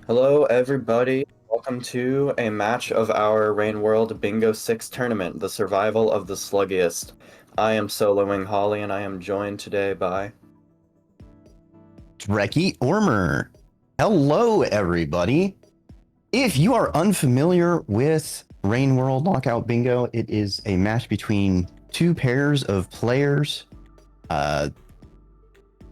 Hello, everybody. Welcome to a match of our Rain World Bingo 6 tournament, the survival of the Sluggiest. I am soloing Holly, and I am joined today by... Dreki Ormer. Hello, everybody. If you are unfamiliar with Rain World Lockout Bingo, it is a match between two pairs of players. The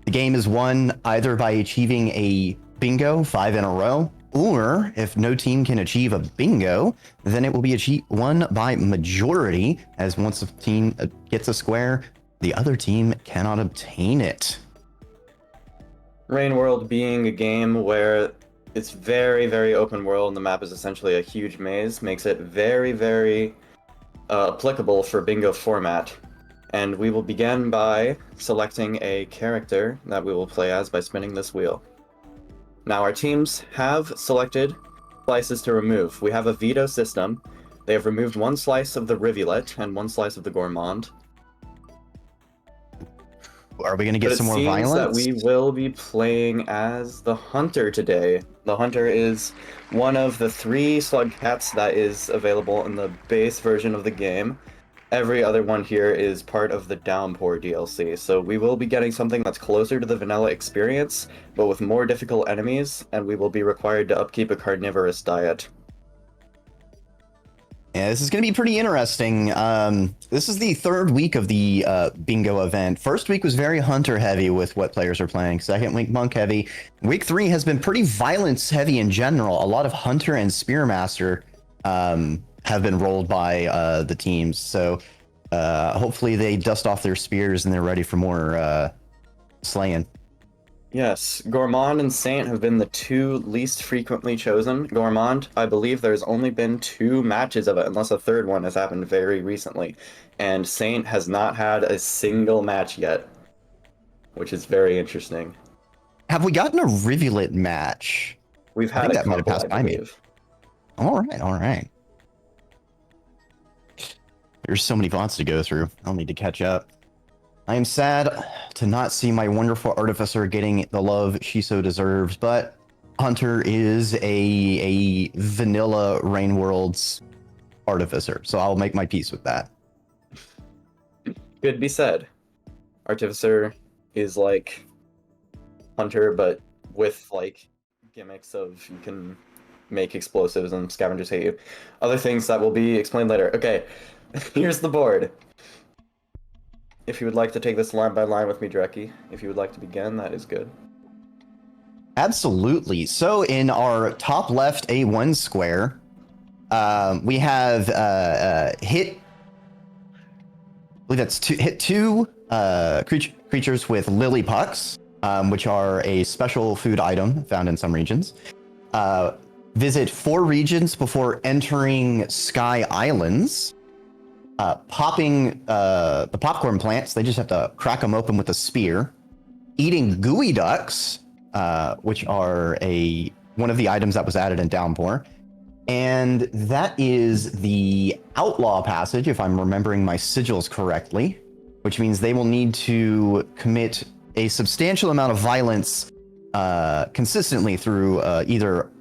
game is won either by achieving a bingo 5 in a row, or if no team can achieve a bingo, then it will be won by majority, as once a team gets a square, the other team cannot obtain it. Rain World being a game where it's very, very open world and the map is essentially a huge maze, makes it very, very applicable for bingo format. And we will begin by selecting a character that we will play as by spinning this wheel. Now our teams have selected slices to remove. We have a veto system. They have removed one slice of the rivulet and one slice of the gourmand. Are we going to get some more violence? That we will be playing as the hunter today. The hunter is one of the 3 slug cats that is available in the base version of the game. Every other one here is part of the Downpour DLC, so we will be getting something that's closer to the vanilla experience, but with more difficult enemies, and we will be required to upkeep a carnivorous diet. Yeah, this is going to be pretty interesting. This is the 3rd week of the bingo event. First week was very hunter heavy with what players are playing. Second week, monk heavy. Week 3 has been pretty violence heavy in general. A lot of hunter and spearmaster have been rolled by the teams. So hopefully they dust off their spears and they're ready for more slaying. Yes, Gourmand and Saint have been the 2 least frequently chosen. Gourmand, I believe there's only been 2 matches of it, unless a 3rd one has happened very recently. And Saint has not had a single match yet, which is very interesting. Have we gotten a rivulet match? We've had that might have passed by me. All right. There's so many bots to go through. I'll need to catch up. I am sad to not see my wonderful artificer getting the love she so deserves, but Hunter is a vanilla Rain World's artificer, so I'll make my peace with that. Could be said. Artificer is like Hunter, but with like gimmicks of you can make explosives and scavengers hate you. Other things that will be explained later. Okay, here's the board. If you would like to take this line by line with me, Dreki, if you would like to begin, that is good. Absolutely. So in our top left A1 square, we have hit. I believe that's hit 2 creatures with lily pucks, which are a special food item found in some regions. Visit 4 regions before entering Sky Islands. Popping the popcorn plants, they just have to crack them open with a spear. Eating gooey ducks, which are one of the items that was added in Downpour. And that is the Outlaw passage, if I'm remembering my sigils correctly, which means they will need to commit a substantial amount of violence consistently through either,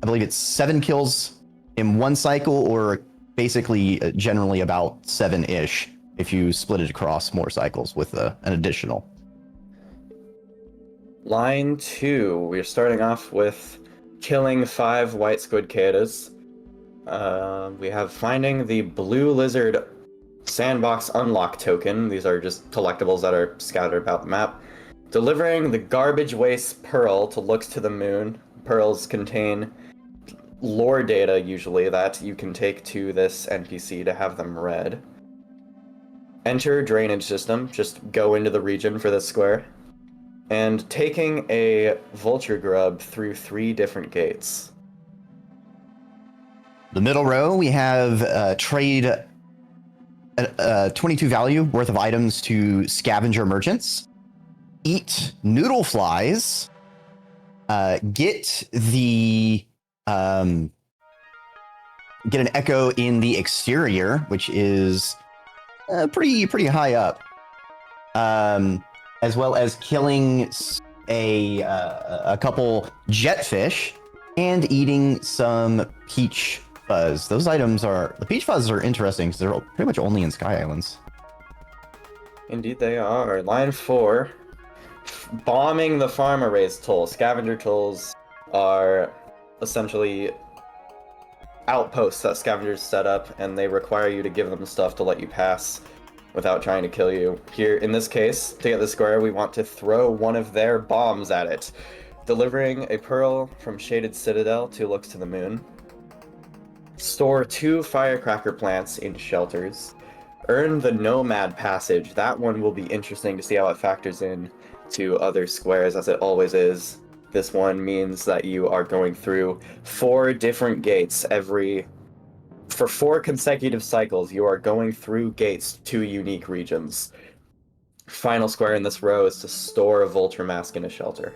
I believe it's 7 kills in one cycle, or basically generally about 7-ish if you split it across more cycles with an additional. Line 2, we're starting off with killing 5 white squid cicadas. We have finding the blue lizard sandbox unlock token. These are just collectibles that are scattered about the map. Delivering the garbage waste pearl to Looks to the Moon. Pearls contain lore data, usually, that you can take to this NPC to have them read. Enter drainage system, just go into the region for this square. And taking a vulture grub through 3 different gates. The middle row, we have trade 22 value worth of items to scavenger merchants. Eat noodle flies. Get the get an echo in the exterior, which is pretty high up, as well as killing a couple jetfish and eating some peach fuzz. Those items are, the peach fuzz are interesting because they're pretty much only in Sky Islands. Indeed they are. Line 4. Bombing the farmer raised toll. Scavenger tolls are essentially outposts that scavengers set up, and they require you to give them stuff to let you pass without trying to kill you. Here, in this case, to get the square, we want to throw one of their bombs at it. Delivering a pearl from Shaded Citadel to Looks to the Moon. Store 2 firecracker plants in shelters. Earn the Nomad Passage. That one will be interesting to see how it factors in to other squares, as it always is. This one means that you are going through 4 different gates for 4 consecutive cycles. You are going through gates to unique regions. Final square in this row is to store a vulture mask in a shelter.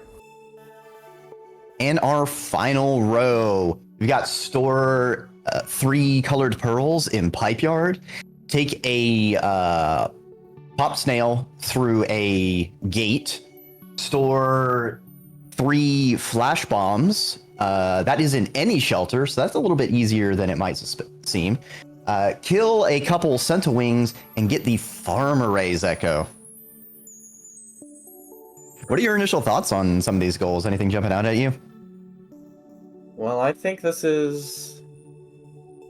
And our final row, we've got store 3 colored pearls in Pipe Yard. Take a pop snail through a gate. Store 3 flash bombs. That is in any shelter, so that's a little bit easier than it might seem. Kill a couple Centowings and get the farm arrays echo. What are your initial thoughts on some of these goals? Anything jumping out at you? Well, I think this is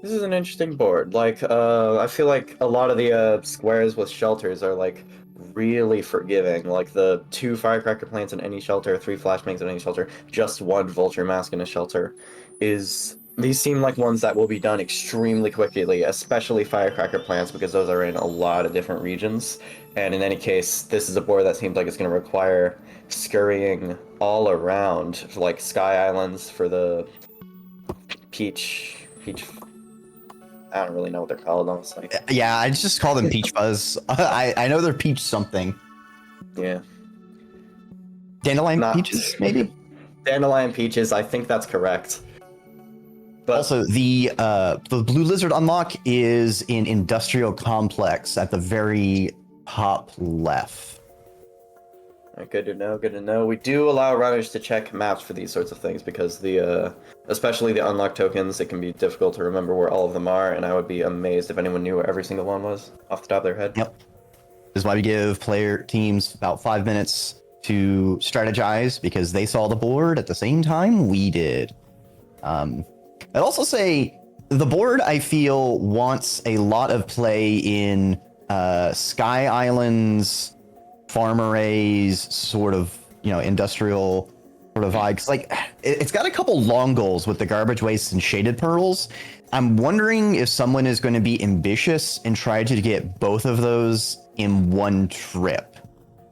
an interesting board. Like, I feel like a lot of the squares with shelters are like really forgiving. Like the 2 firecracker plants in any shelter, 3 flashbangs in any shelter, just 1 vulture mask in a shelter. These seem like ones that will be done extremely quickly, especially firecracker plants, because those are in a lot of different regions. And in any case, this is a board that seems like it's going to require scurrying all around, like Sky Islands for the peach. I don't really know what they're called, honestly. Yeah, I just call them peach fuzz. I know they're peach something. Yeah. Dandelion peaches, maybe? Dandelion peaches, I think that's correct. But also, the blue lizard unlock is in Industrial Complex at the very top left. Good to know, good to know. We do allow runners to check maps for these sorts of things because especially the unlock tokens, it can be difficult to remember where all of them are, and I would be amazed if anyone knew where every single one was off the top of their head. Yep. This is why we give player teams about 5 minutes to strategize, because they saw the board at the same time we did. I'd also say the board, I feel, wants a lot of play in Sky Islands, farm arrays, sort of, industrial sort of vibe. 'Cause, like, it's got a couple long goals with the garbage wastes and shaded pearls. I'm wondering if someone is going to be ambitious and try to get both of those in one trip.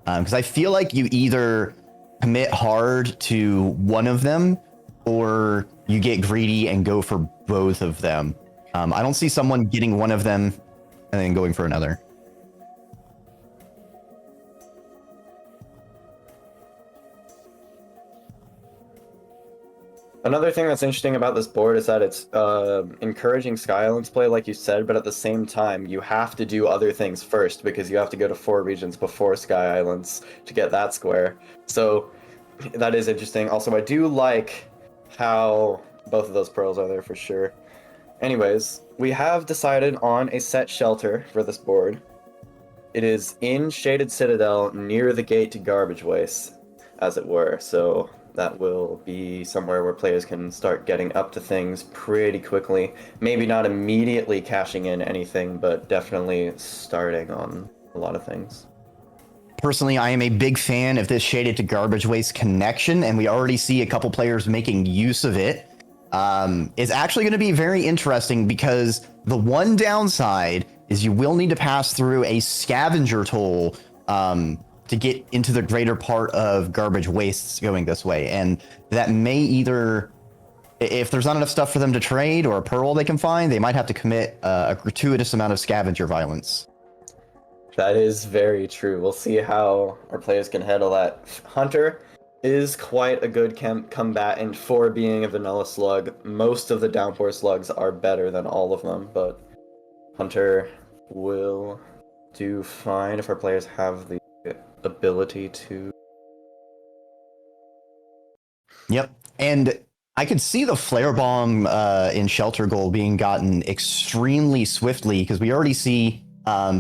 Because I feel like you either commit hard to one of them, or you get greedy and go for both of them. I don't see someone getting one of them and then going for another. Another thing that's interesting about this board is that it's encouraging Sky Islands play, like you said, but at the same time, you have to do other things first, because you have to go to 4 regions before Sky Islands to get that square. So that is interesting. Also, I do like how both of those pearls are there for sure. Anyways, we have decided on a set shelter for this board. It is in Shaded Citadel, near the gate to Garbage Waste, as it were. So that will be somewhere where players can start getting up to things pretty quickly. Maybe not immediately cashing in anything, but definitely starting on a lot of things. Personally, I am a big fan of this shaded to garbage waste connection, and we already see a couple players making use of it. It's actually going to be very interesting, because the one downside is you will need to pass through a scavenger toll to get into the greater part of garbage wastes going this way. And that may either, if there's not enough stuff for them to trade or a pearl they can find, they might have to commit a gratuitous amount of scavenger violence. That is very true. We'll see how our players can handle that. Hunter is quite a good combatant for being a vanilla slug. Most of the downpour slugs are better than all of them, but Hunter will do fine if our players have the ability to. Yep. And I could see the flare bomb in shelter goal being gotten extremely swiftly because we already see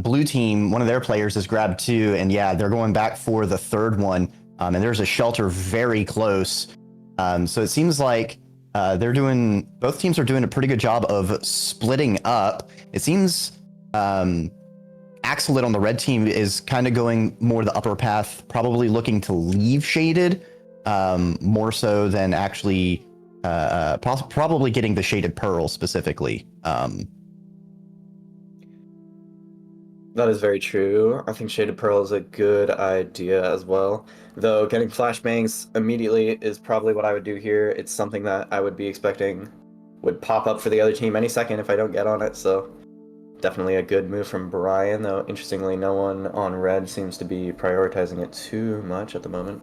blue team, one of their players has grabbed 2, and yeah, they're going back for the 3rd one, and there's a shelter very close. So it seems like both teams are doing a pretty good job of splitting up. It seems Axelit on the red team is kind of going more the upper path, probably looking to leave shaded more so than actually probably getting the shaded pearl specifically. That is very true. I think Shaded Pearl is a good idea as well. Though getting flashbangs immediately is probably what I would do here. It's something that I would be expecting would pop up for the other team any second if I don't get on it, so definitely a good move from Brian, though interestingly no one on red seems to be prioritizing it too much at the moment.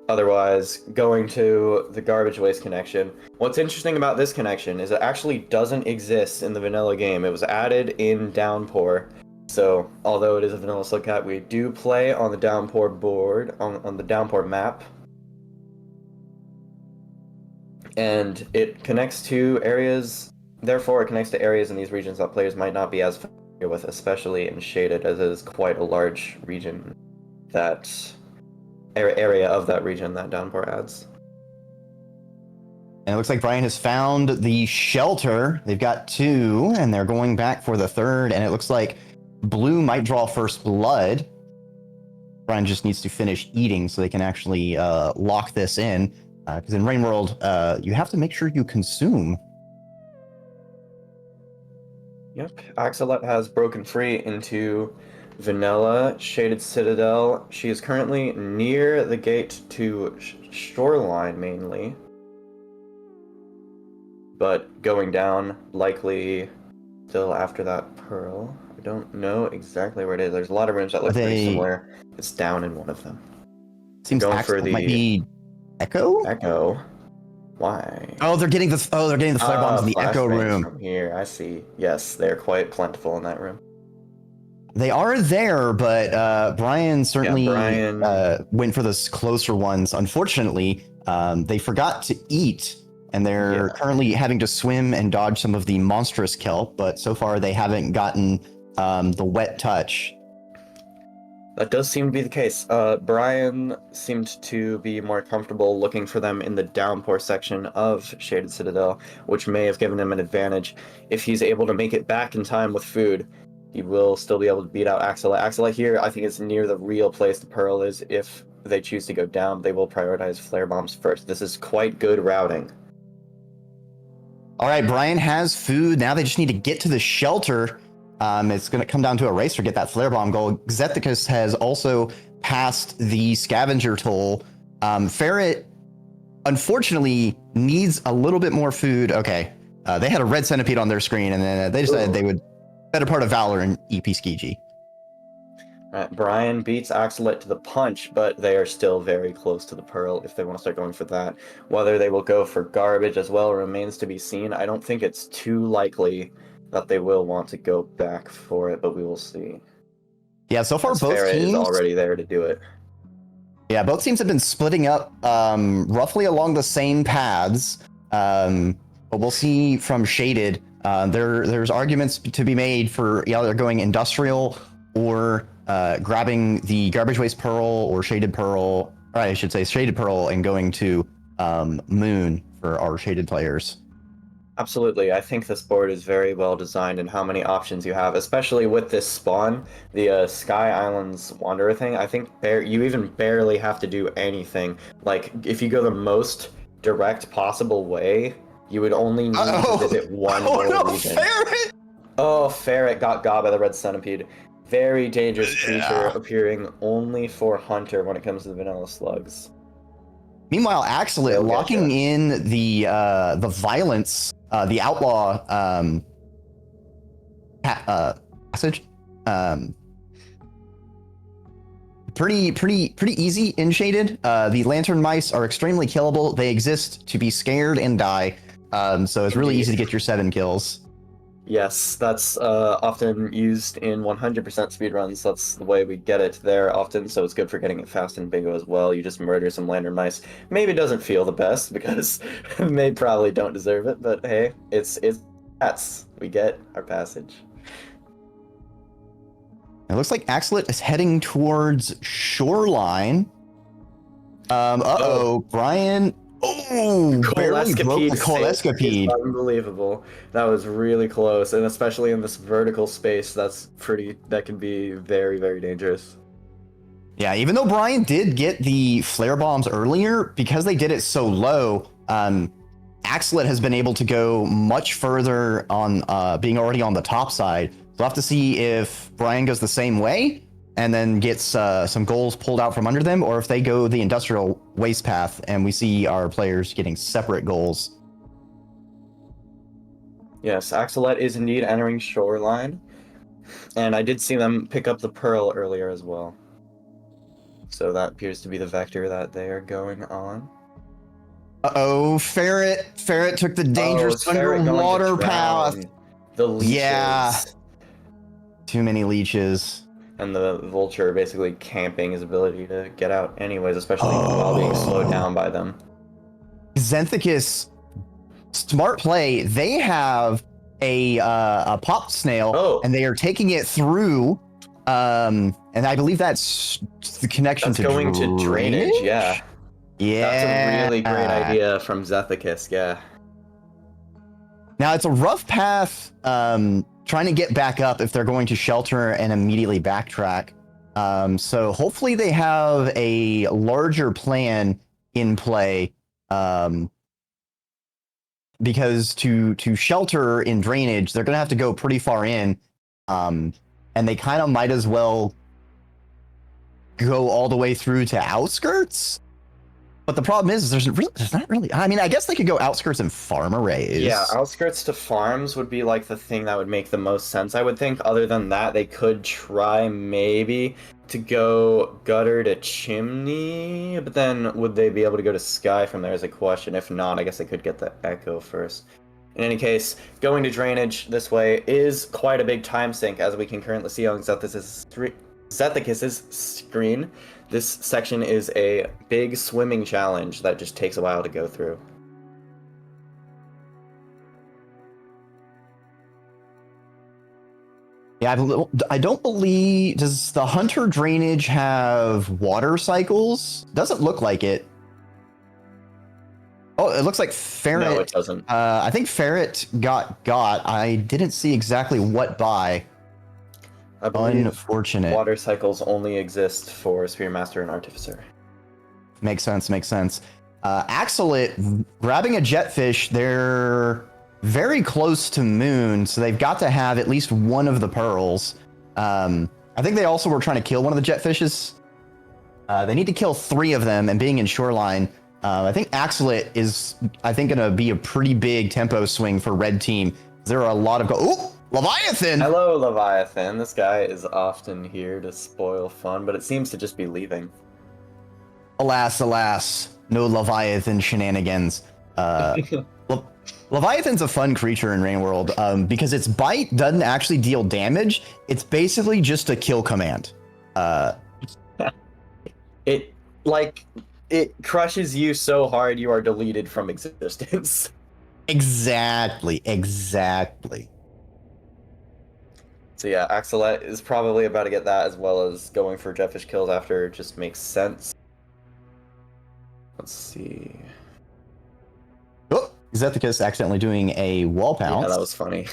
Otherwise, going to the garbage waste connection. What's interesting about this connection is it actually doesn't exist in the vanilla game. It was added in Downpour. So, although it is a vanilla Slugcat, we do play on the Downpour board, on the Downpour map. And it connects to areas, therefore it connects to areas in these regions that players might not be as familiar with, especially in Shaded, as it is quite a large region that area of that region that Downpour adds. And it looks like Brian has found the shelter. They've got 2, and they're going back for the 3rd, and it looks like blue might draw first blood. Brian just needs to finish eating so they can actually lock this in. Because in Rain World, you have to make sure you consume. Yep, Axelit has broken free into Vanilla, Shaded Citadel. She is currently near the gate to Shoreline, mainly. But going down, likely still after that Pearl. I don't know exactly where it is. There's a lot of rooms that look pretty similar. It's down in one of them. Seems going for the might be Echo? Echo. Why? They're getting the flare bombs in the Echo room. From here, I see. Yes, they're quite plentiful in that room. They are there, but Brian certainly went for those closer ones. Unfortunately, they forgot to eat, and they're currently having to swim and dodge some of the monstrous kelp, but so far they haven't gotten the wet touch. That does seem to be the case. Brian seemed to be more comfortable looking for them in the Downpour section of Shaded Citadel, which may have given him an advantage. If he's able to make it back in time with food, he will still be able to beat out Axelit. Axelit here, I think, is near the real place the Pearl is. If they choose to go down, they will prioritize flare bombs first. This is quite good routing. All right, Brian has food. Now they just need to get to the shelter. It's going to come down to a race to get that flare bomb goal. Xethicus has also passed the scavenger toll. Ferret, unfortunately, needs a little bit more food. Okay, they had a red centipede on their screen, and then they decided they would better part of Valor and EP Skiji. Alright, Brian beats Axelit to the punch, but they are still very close to the Pearl if they want to start going for that. Whether they will go for garbage as well remains to be seen. I don't think it's too likely that they will want to go back for it, but we will see. Yeah, so far both Ferret teams is already there to do it. Yeah, both teams have been splitting up roughly along the same paths, but we'll see from Shaded. There's arguments to be made for either going industrial or grabbing the garbage waste pearl or shaded pearl, or I should say shaded pearl, and going to Moon for our shaded players. Absolutely. I think this board is very well designed in how many options you have, especially with this spawn, the Sky Islands Wanderer thing. I think you even barely have to do anything. Like, if you go the most direct possible way, you would only need to visit one more region. Ferret! Oh, Ferret got by the red centipede. Very dangerous creature, appearing only for Hunter when it comes to the vanilla slugs. Meanwhile, Axelit locking in the violence, the outlaw passage. Pretty easy in Shaded. The lantern mice are extremely killable. They exist to be scared and die. So it's really easy to get your 7 kills. Yes, that's often used in 100% speedruns. That's the way we get it there often, so it's good for getting it fast in bingo as well. You just murder some lantern mice. Maybe it doesn't feel the best because they probably don't deserve it, but hey, it's that's we get our passage. It looks like Axlet is heading towards shoreline. Brian. Oh, barely broke the Cole Escapade. Unbelievable. That was really close, and especially in this vertical space, that can be very, very dangerous. Yeah, even though Brian did get the flare bombs earlier, because they did it so low, Axlet has been able to go much further on being already on the top side. We'll have to see if Brian goes the same way and then gets some goals pulled out from under them, or if they go the industrial waste path and we see our players getting separate goals. Yes, Axelet is indeed entering shoreline, and I did see them pick up the pearl earlier as well. So that appears to be the vector that they are going on. Uh-oh, Ferret. Ferret took the dangerous underwater path. The leeches. Yeah. Too many leeches. And the vulture basically camping his ability to get out anyways, especially while being slowed down by them. Xanthicus, smart play. They have a pop snail, and they are taking it through. And I believe that's the connection to going to drainage. Yeah. That's a really great idea from Xanthicus. Yeah. Now it's a rough path. Trying to get back up if they're going to shelter and immediately backtrack. So hopefully they have a larger plan in play, because to shelter in drainage, they're going to have to go pretty far in, and they kind of might as well go all the way through to outskirts. But the problem is there's not really. I mean, I guess they could go outskirts and farm arrays. Yeah, outskirts to farms would be like the thing that would make the most sense, I would think. Other than that, they could try maybe to go gutter to chimney, but then would they be able to go to sky from there is a question. If not, I guess they could get the echo first. In any case, going to drainage this way is quite a big time sink, as we can currently see on Xanthicus's screen. This section is a big swimming challenge that just takes a while to go through. Yeah, I don't believe... Does the Hunter drainage have water cycles? Doesn't look like it. Oh, it looks like Ferret... No, it doesn't. I think Ferret got. I didn't see exactly what by. I believe unfortunate. Water cycles only exist for Spearmaster and Artificer. Makes sense. Axelet grabbing a jetfish. They're very close to Moon, so they've got to have at least one of the pearls. I think they also were trying to kill one of the jetfishes. They need to kill 3 of them, and being in shoreline, I think Axelet is, going to be a pretty big tempo swing for red team. There are a lot of Ooh! Leviathan! Hello, Leviathan. This guy is often here to spoil fun, but it seems to just be leaving. Alas, no Leviathan shenanigans. Leviathan's a fun creature in Rain World, because its bite doesn't actually deal damage. It's basically just a kill command. It crushes you so hard you are deleted from existence. Exactly. So yeah, Axelet is probably about to get that, as well as going for jetfish kills after. Just makes sense. Let's see. Oh, Xanthicus accidentally doing a wall pounce. Yeah, that was funny.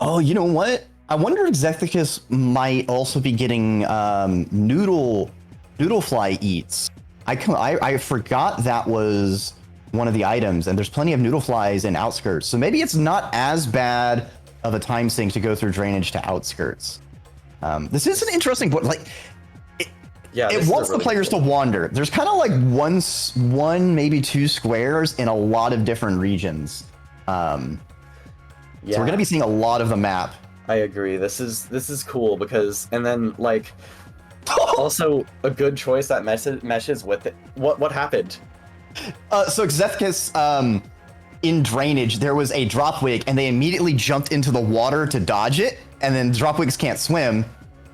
Oh, you know what? I wonder if Xanthicus might also be getting noodle fly eats. I forgot that was one of the items, and there's plenty of noodle flies in outskirts, so maybe it's not as bad of a time sink to go through drainage to outskirts. This is an interesting point. It wants the players to wander. There's kind of like one, maybe 2 squares in a lot of different regions. So we're gonna be seeing a lot of the map. I agree. This is cool because, and then also a good choice that meshes with it. What happened? So Xanthicus, in drainage, there was a dropwig, and they immediately jumped into the water to dodge it, and then dropwigs can't swim.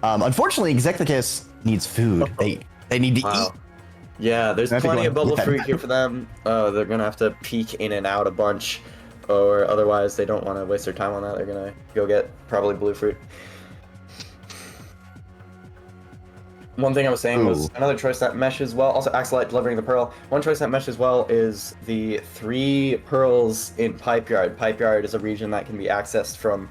Unfortunately, Execticus needs food. They need to eat. Yeah, there's plenty of bubble fruit here for them. They're gonna have to peek in and out a bunch, or otherwise they don't want to waste their time on that. They're gonna go get probably blue fruit. One thing I was saying was another choice that meshes well. Also, Axolite delivering the pearl. One choice that meshes well is the 3 pearls in Pipe Yard. Pipe Yard is a region that can be accessed from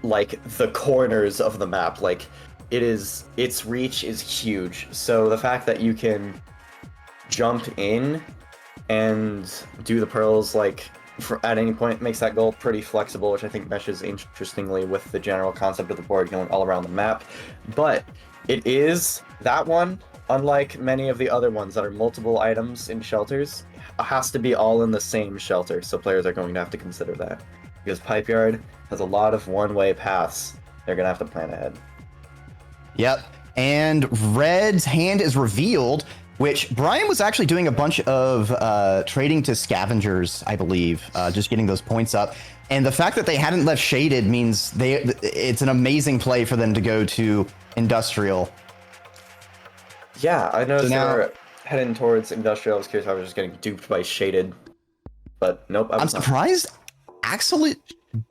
like the corners of the map. Like its reach is huge. So the fact that you can jump in and do the pearls like at any point makes that goal pretty flexible, which I think meshes interestingly with the general concept of the board going all around the map. But it is that one, unlike many of the other ones that are multiple items in shelters, has to be all in the same shelter. So players are going to have to consider that because Pipe Yard has a lot of one-way paths. They're gonna have to plan ahead. Yep. And Red's hand is revealed, which Brian was actually doing a bunch of trading to scavengers, I believe, just getting those points up. And the fact that they hadn't left shaded means it's an amazing play for them to go to industrial. Yeah, I noticed they're heading towards industrial. I was curious how I was just getting duped by shaded, but nope. I'm surprised Axolite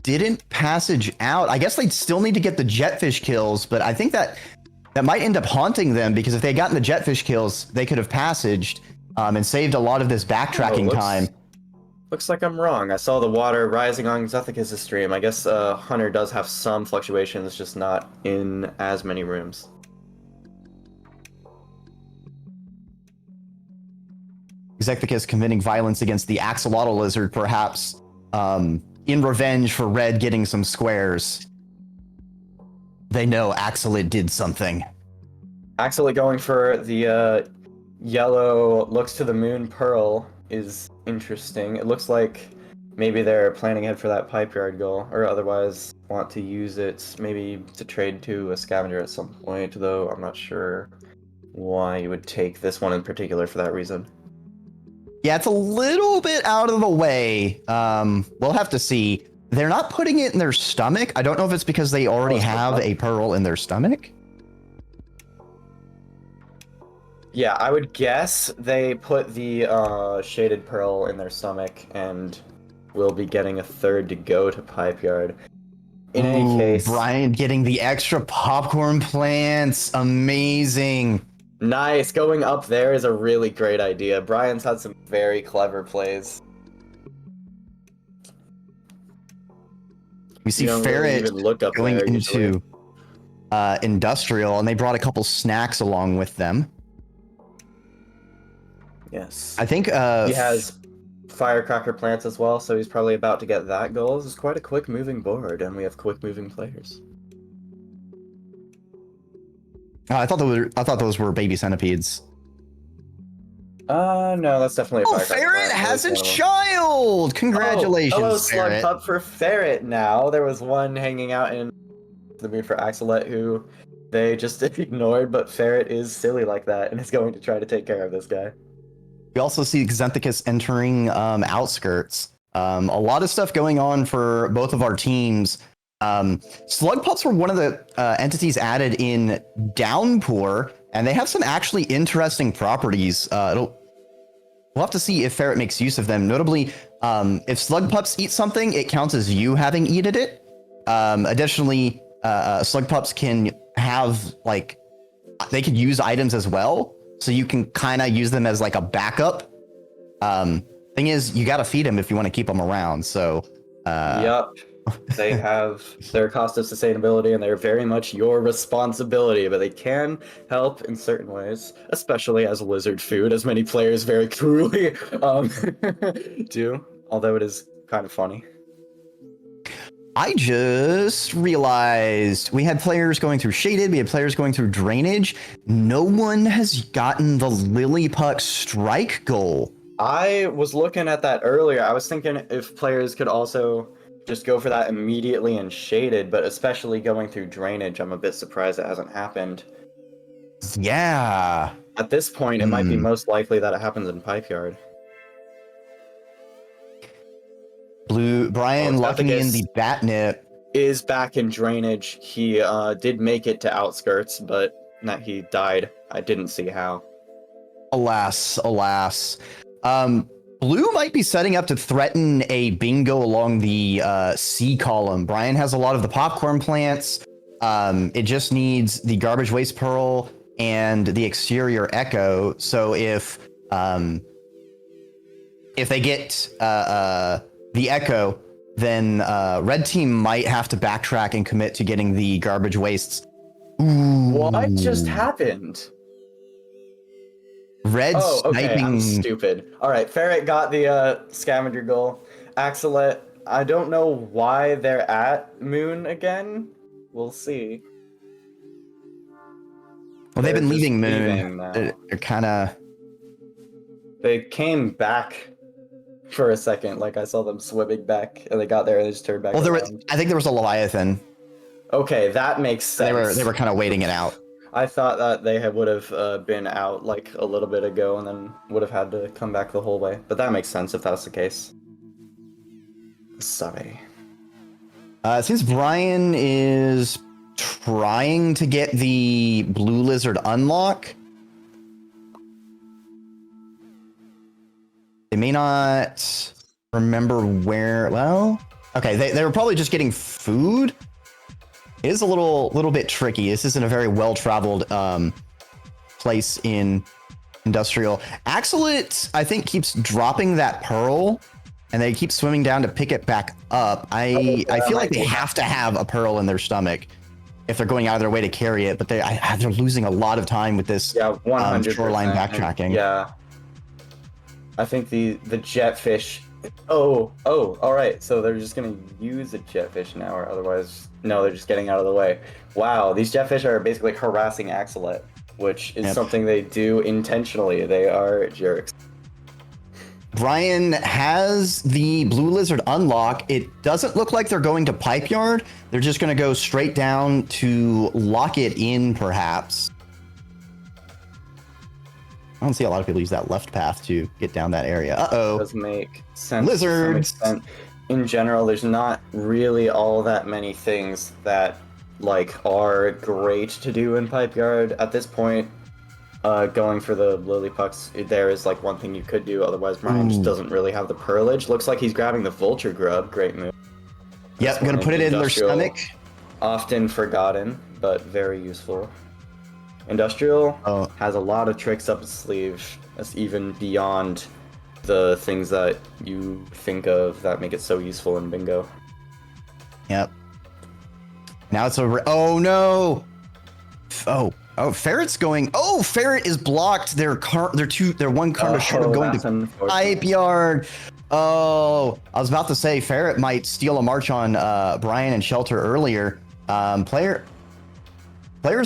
didn't passage out. I guess they'd still need to get the jetfish kills, but I think that might end up haunting them, because if they had gotten the jetfish kills, they could have passaged and saved a lot of this backtracking time. Looks like I'm wrong. I saw the water rising on Xethicus' stream. I guess Hunter does have some fluctuations, just not in as many rooms. Xethicus committing violence against the axolotl lizard, perhaps in revenge for Red getting some squares. They know Axolite did something. Axolite going for the yellow looks to the moon pearl is interesting. It looks like maybe they're planning ahead for that Pipe Yard goal, or otherwise want to use it maybe to trade to a scavenger at some point, though I'm not sure why you would take this one in particular for that reason. Yeah, it's a little bit out of the way. We'll have to see. They're not putting it in their stomach. I don't know if it's because they already have a pearl in their stomach. Yeah, I would guess they put the shaded pearl in their stomach and will be getting a third to go to Pipe Yard. In any case, Brian getting the extra popcorn plants. Amazing. Nice. Going up there is a really great idea. Brian's had some very clever plays. We see Ferret going into industrial, and they brought a couple snacks along with them. Yes. I think he has firecracker plants as well, so he's probably about to get that goal. This is quite a quick moving board, and we have quick moving players. I thought those were baby centipedes. No, that's definitely a firecracker. Ferret has its child! Congratulations, hello, Ferret. Slug Pup for Ferret now. There was one hanging out in the mood for Axolite who they just ignored, but Ferret is silly like that and is going to try to take care of this guy. We also see Xanthicus entering outskirts. A lot of stuff going on for both of our teams. Slug Pups were one of the entities added in Downpour, and they have some actually interesting properties. We'll have to see if Ferret makes use of them. Notably, if Slug Pups eat something, it counts as you having eaten it. Additionally, Slug Pups can have, like, they could use items as well, so you can kind of use them as like a backup. Thing is, you got to feed them if you want to keep them around. So, yep. They have their cost of sustainability, and they're very much your responsibility, but they can help in certain ways, especially as lizard food, as many players very cruelly do, although it is kind of funny. I just realized we had players going through shaded, we had players going through drainage. No one has gotten the Lilliput strike goal. I was looking at that earlier. I was thinking if players could also just go for that immediately in shaded, but especially going through drainage, I'm a bit surprised it hasn't happened. Yeah. At this point, it might be most likely that it happens in Pipe Yard. Brian lucking in the Sluggiest Batnip. is back in drainage. He did make it to outskirts, but he died. I didn't see how. Alas, alas. Blue might be setting up to threaten a bingo along the C column. Brian has a lot of the popcorn plants. It just needs the garbage waste pearl and the exterior echo. So if they get the echo, then red team might have to backtrack and commit to getting the garbage wastes. Ooh. What just happened? Red okay, I'm sniping. stupid. All right, Ferret got the scavenger goal. Axelet, I don't know why they're at Moon again. We'll see. Well, they've been They're leaving just Moon. leaving now. They're kind of. They came back for a second, like I saw them swimming back, and they got there and they just turned back. Well, around. I think there was a Leviathan. Okay, that makes sense. They were kind of waiting it out. I thought that they would have been out like a little bit ago and then would have had to come back the whole way. But that makes sense if that's the case. Sorry. Since Brian is trying to get the blue lizard unlock, they may not remember where. Well, okay, they were probably just getting food. It is a little bit tricky. This isn't a very well-traveled place in Industrial. Axelet, I think, keeps dropping that pearl, and they keep swimming down to pick it back up. I feel like they have to have a pearl in their stomach if they're going out of their way to carry it, but they're losing a lot of time with this shoreline backtracking. Yeah. I think the jetfish... Oh, all right. So they're just going to use a jetfish now, or otherwise... No, they're just getting out of the way. Wow, these jetfish are basically harassing Axelet, which is something they do intentionally. They are jerks. Brian has the blue lizard unlock. It doesn't look like they're going to pipe yard. They're just going to go straight down to lock it in, perhaps. I don't see a lot of people use that left path to get down that area. Uh-oh. It does make sense. Lizards. In general, there's not really all that many things that like are great to do in pipe yard at this point. Going for the lily pucks, there is like one thing you could do. Otherwise, Brian just doesn't really have the pearlage. Looks like he's grabbing the vulture grub. Great move. Yep, I'm gonna put it in their stomach. Often forgotten, but very useful. Industrial has a lot of tricks up his sleeve. That's even beyond the things that you think of that make it so useful in bingo. Yep. Now it's a... Oh, no! Oh, Ferret's going... Oh, Ferret is blocked. Their one card is short of going to pipe yard. Oh, I was about to say Ferret might steal a march on Brian and Shelter earlier. Players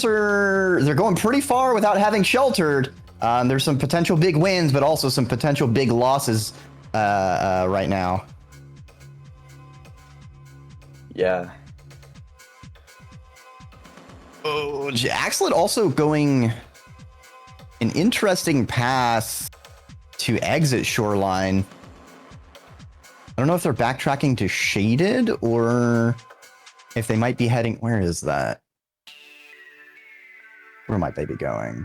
they're going pretty far without having sheltered. There's some potential big wins, but also some potential big losses right now. Yeah. Oh, Axelet also going an interesting path to exit Shoreline. I don't know if they're backtracking to Shaded or if they might be heading... Where is that? Where might they be going?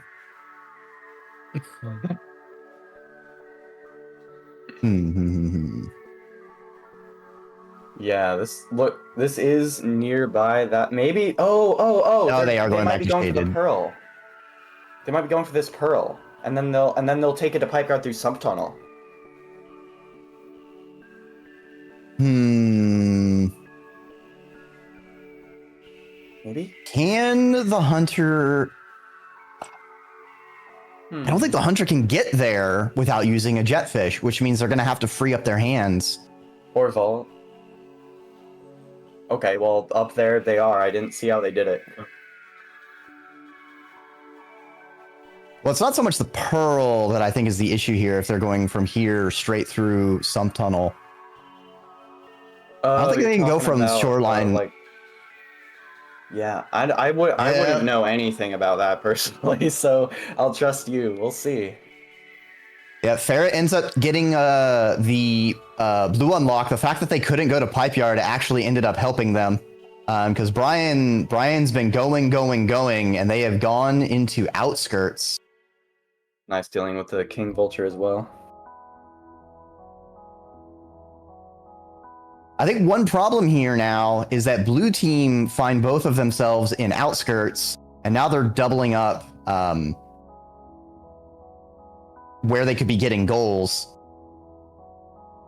Yeah, this is nearby that maybe. Oh! No, they are going back to Shaded. For the pearl. They might be going for this pearl, and then they'll take it to pipe yard through sump tunnel. Maybe. Can the hunter? I don't think the hunter can get there without using a jetfish, which means they're going to have to free up their hands. Or vault. Okay, well, up there they are. I didn't see how they did it. Well, it's not so much the pearl that I think is the issue here if they're going from here straight through sump tunnel. I don't think they can go from Shoreline. Yeah, I wouldn't know anything about that personally, so I'll trust you. We'll see. Yeah, Ferret ends up getting the blue unlock. The fact that they couldn't go to Pipe Yard actually ended up helping them. Because Brian's been going, and they have gone into Outskirts. Nice dealing with the King Vulture as well. I think one problem here now is that blue team find both of themselves in Outskirts, and now they're doubling up where they could be getting goals.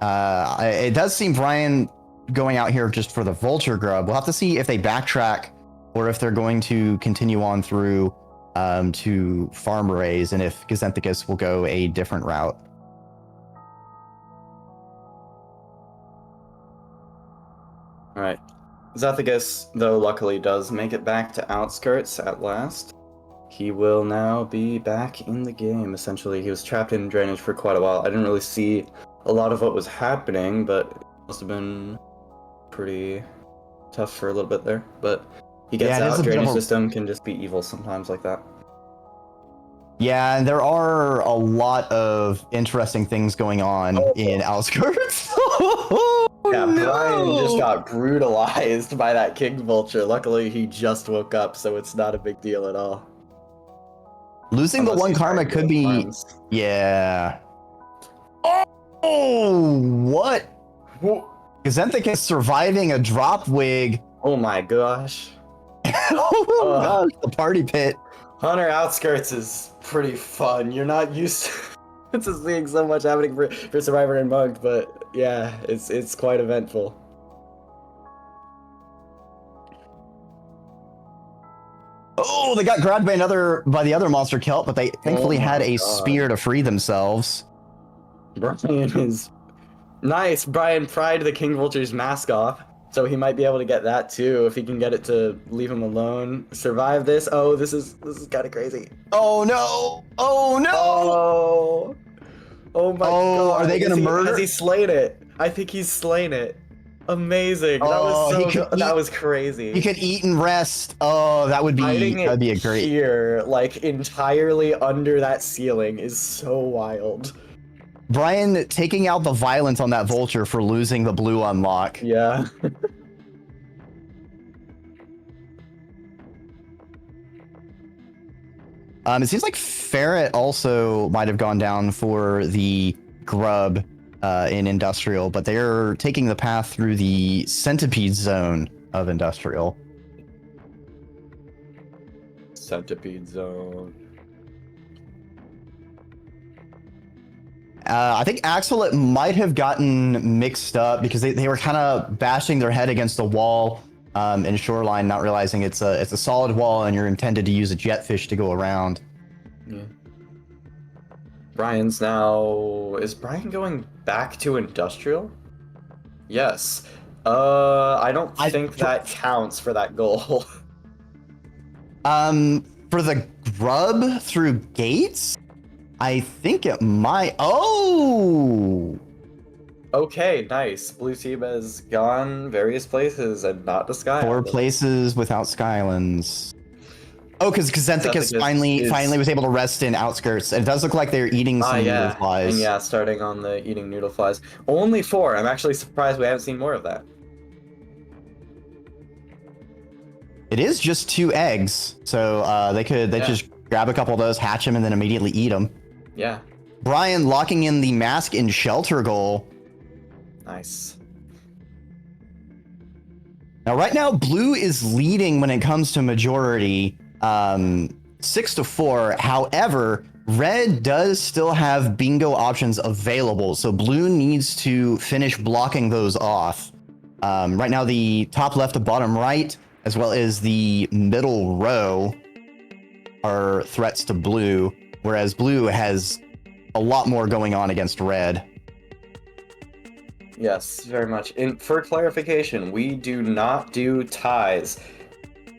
It does seem Brian going out here just for the Vulture grub. We'll have to see if they backtrack or if they're going to continue on through to Farm Raise, and if Gazenthicus will go a different route. All right. Zethicus, though, luckily does make it back to Outskirts at last. He will now be back in the game, essentially. He was trapped in drainage for quite a while. I didn't really see a lot of what was happening, but it must have been pretty tough for a little bit there. But he gets out. Drainage system can just be evil sometimes like that. Yeah, and there are a lot of interesting things going on in Outskirts. Yeah, no! Brian just got brutalized by that King Vulture. Luckily, he just woke up, so it's not a big deal at all. Losing the one karma could be... Farms. Yeah. Oh, what? Gazenthicus surviving a drop wig. Oh my gosh. Oh gosh, the party pit. Hunter Outskirts is pretty fun. You're not used to seeing so much happening for Survivor and Mugged, but yeah, it's quite eventful. Oh, they got grabbed by the other monster kelp, but they thankfully had a spear to free themselves. Brian is nice. Brian pried the King Vulture's mask off, so he might be able to get that too if he can get it to leave him alone. Survive this. Oh, this is kind of crazy. Oh no! Oh no! Oh my god! Are they gonna murder? Has he slain it? I think he's slain it. Amazing. That was crazy. He could eat and rest. Oh, that'd be a great. Here, like entirely under that ceiling, is so wild. Brian taking out the violence on that vulture for losing the blue unlock. Yeah. It seems like Ferret also might have gone down for the grub in Industrial, but they're taking the path through the Centipede zone of Industrial. Centipede zone. I think Axolot might have gotten mixed up because they were kind of bashing their head against the wall in Shoreline, not realizing it's a solid wall and you're intended to use a jetfish to go around. Yeah. Brian's now... Is Brian going back to Industrial? Yes. I don't think that counts for that goal. For the grub through gates? I think it might... Oh! Okay, nice. Blue team has gone various places and not to Sky 4 places without Skylands. Oh, because Gazenthicus finally was able to rest in Outskirts. It does look like they're eating some noodle flies. And yeah, starting on the eating noodle flies. Only 4. I'm actually surprised we haven't seen more of that. It is just 2 eggs, so they just grab a couple of those, hatch them, and then immediately eat them. Yeah. Brian locking in the mask and shelter goal. Nice. Now, right now, blue is leading when it comes to majority, 6-4. However, red does still have bingo options available, so blue needs to finish blocking those off. Right now, the top left to bottom right, as well as the middle row, are threats to blue, whereas blue has a lot more going on against red. Yes, very much. For clarification, we do not do ties.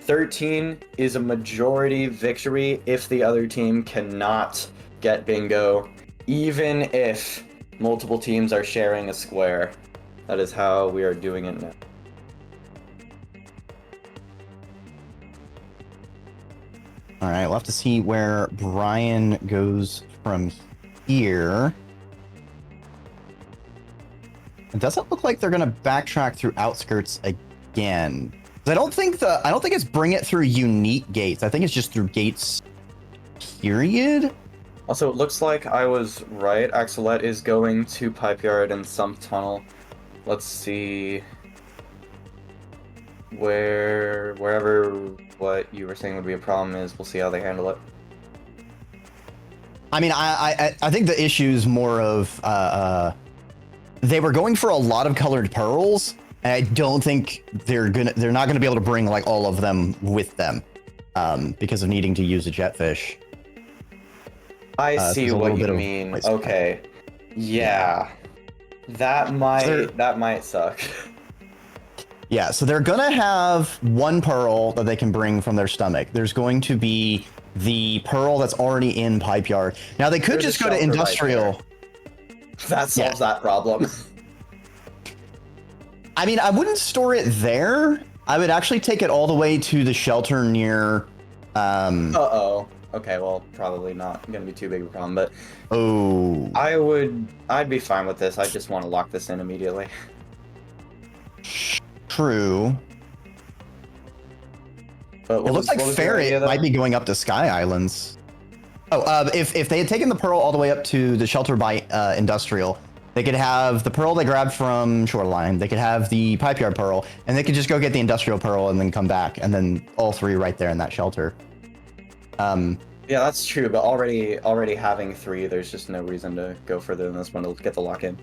13 is a majority victory if the other team cannot get bingo, even if multiple teams are sharing a square. That is how we are doing it now. All right, we'll have to see where Brian goes from here. It doesn't look like they're gonna backtrack through outskirts again. I don't think it's bring it through unique gates. I think it's just through gates. Period. Also, it looks like I was right. Axelette is going to Pipe Yard and some tunnel. Let's see wherever what you were saying would be a problem is. We'll see how they handle it. I mean, I think the issue is more of they were going for a lot of colored pearls, and I don't think they're not gonna be able to bring like all of them with them because of needing to use a jetfish. I see what you mean. Okay, yeah, that might suck. Yeah, so they're gonna have one pearl that they can bring from their stomach. There's going to be the pearl that's already in Pipe Yard. Now they could just go to Industrial. Right, that solves that problem. I mean, I wouldn't store it there. I would actually take it all the way to the shelter near. Uh-oh. Okay, well, probably not gonna be too big of a problem, but oh, I'd be fine with this. I just want to lock this in immediately. True. But it looks like Ferret might be going up to Sky Islands. Oh, if they had taken the pearl all the way up to the shelter by Industrial, they could have the pearl they grabbed from Shoreline. They could have the Pipe Yard pearl, and they could just go get the Industrial pearl and then come back, and then all three right there in that shelter. Yeah, that's true, but already having three, there's just no reason to go further than this one to get the lock in.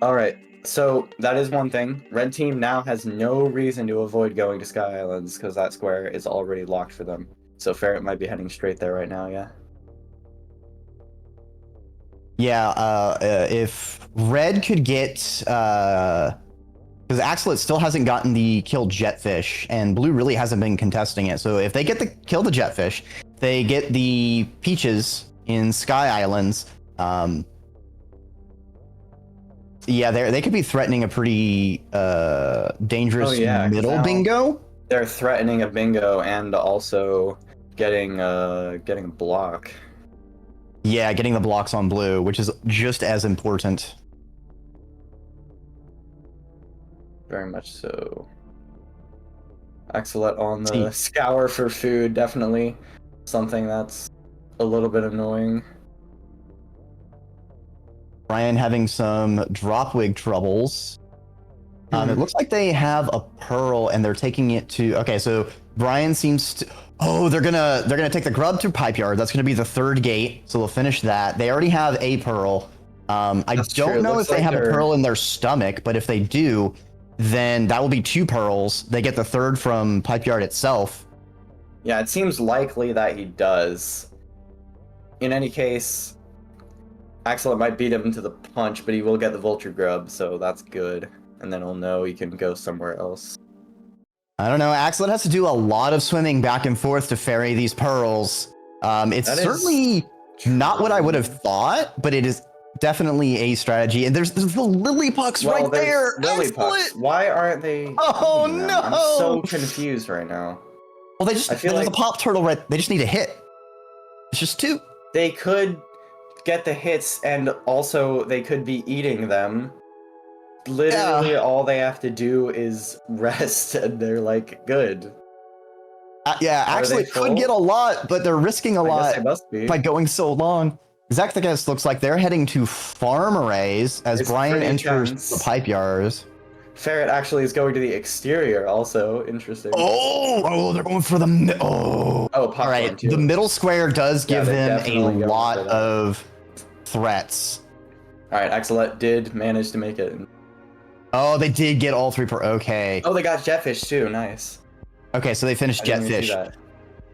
Alright, so that is one thing. Red team now has no reason to avoid going to Sky Islands because that square is already locked for them. So Ferret might be heading straight there right now, yeah. Yeah, if Red could get because Axelette still hasn't gotten the killed jetfish, and Blue really hasn't been contesting it. So if they get the kill the jetfish, they get the peaches in Sky Islands. Yeah, they could be threatening a pretty dangerous middle bingo. They're threatening a bingo and also getting a block. Yeah, getting the blocks on Blue, which is just as important. Very much so. Axelette on the scour for food, definitely something that's a little bit annoying. Brian having some drop wig troubles. It looks like they have a pearl and they're taking it to. Okay, so Brian seems to. Oh, they're gonna take the grub to Pipe Yard. That's gonna be the third gate, so they'll finish that. They already have a pearl. I don't know if they have a pearl in their stomach, but if they do, then that will be two pearls. They get the third from Pipe Yard itself. Yeah, it seems likely that he does. In any case, Axelette might beat him to the punch, but he will get the vulture grub, so that's good. And then he'll know he can go somewhere else. I don't know. Axelette has to do a lot of swimming back and forth to ferry these pearls. It's certainly not what I would have thought, but it is definitely a strategy. And there's the Lillipucks right there. Lillipucks. Why aren't they? Oh no! I'm so confused right now. Well, there's a pop turtle right. They just need a hit. It's just two. They could get the hits, and also they could be eating them. Literally, all they have to do is rest, and they're like good. Yeah, actually, could get a lot, but they're risking a lot by going so long. Sluggiest looks like they're heading to farm arrays as Brian enters the Pipe Yards. Ferret actually is going to the exterior, also interesting. Oh, they're going for the all right. Too. The middle square does give them a lot of threats. All right, Axelette did manage to make it. Oh, they did get all three per. Okay. Oh, they got jetfish too. Nice. Okay, so they finished jetfish.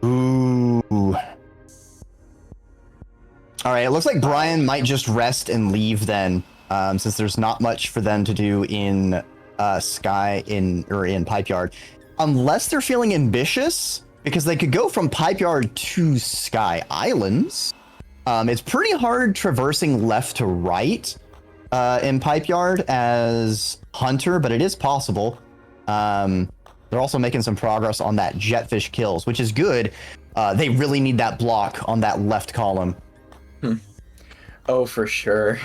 Ooh. All right, it looks like Brian might just rest and leave then, since there's not much for them to do in in Pipe Yard, unless they're feeling ambitious, because they could go from Pipe Yard to Sky Islands. It's pretty hard traversing left to right in Pipe Yard as Hunter, but it is possible. They're also making some progress on that jetfish kills, which is good. They really need that block on that left column. Oh, for sure.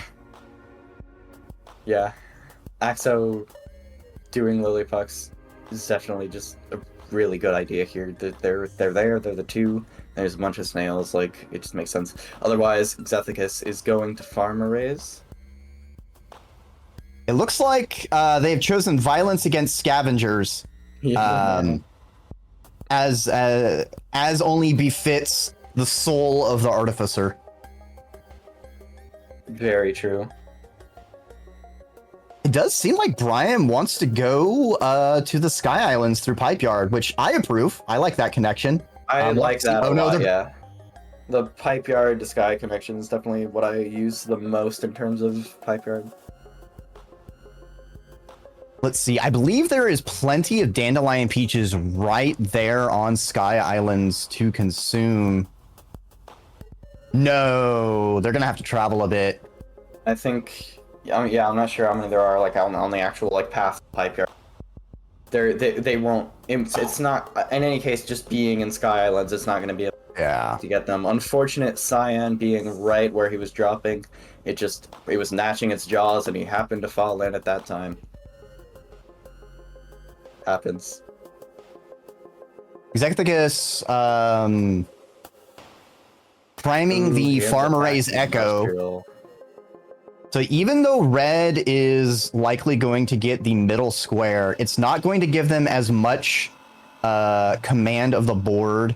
Yeah. Axo doing lily pucks is definitely just a really good idea here. They're there, they're the two. There's a bunch of snails, like it just makes sense. Otherwise, Xethicus is going to farm arrays. It looks like they've chosen violence against scavengers, Yeah. as only befits the soul of the artificer. Very true. It does seem like Brian wants to go to the Sky Islands through Pipe Yard, which I approve. I like that connection. I like that a no, lot, yeah. The pipe yard to sky connection is definitely what I use the most in terms of pipe yard. Let's see. I believe there is plenty of dandelion peaches right there on Sky Islands to consume. No, they're gonna have to travel a bit. I think, yeah, I'm not sure how many there are like on the actual like path to pipe yard. They won't. It's not in any case. Just being in Sky Islands, it's not going to be able to get them. Unfortunate Cyan being right where he was dropping. It was gnashing its jaws, and he happened to fall in at that time. Happens. Xethicus, priming the farm array's echo. Industrial. So even though red is likely going to get the middle square, it's not going to give them as much command of the board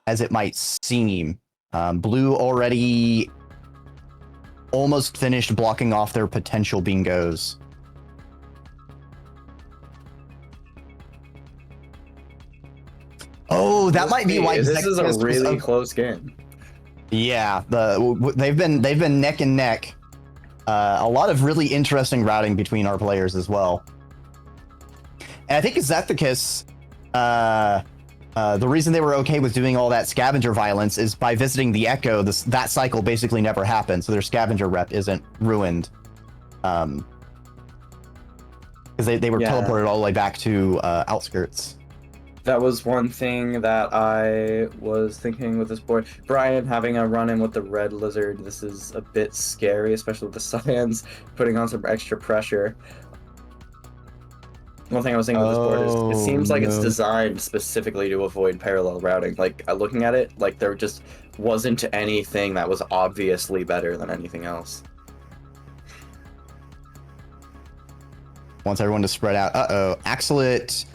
as it might seem. Blue already almost finished blocking off their potential bingos. Oh, that might be why this is a really close game. Yeah, they've been neck and neck. A lot of really interesting routing between our players as well. And I think Xethicus, the reason they were okay with doing all that scavenger violence is by visiting the Echo, that cycle basically never happened, so their scavenger rep isn't ruined. Because they were teleported all the way back to Outskirts. That was one thing that I was thinking with this board. Brian having a run-in with the red lizard, this is a bit scary, especially with the Cyans putting on some extra pressure. One thing I was thinking with this board is it seems like it's designed specifically to avoid parallel routing. Like, looking at it, like there just wasn't anything that was obviously better than anything else. Wants everyone to spread out. Uh-oh. Axolot...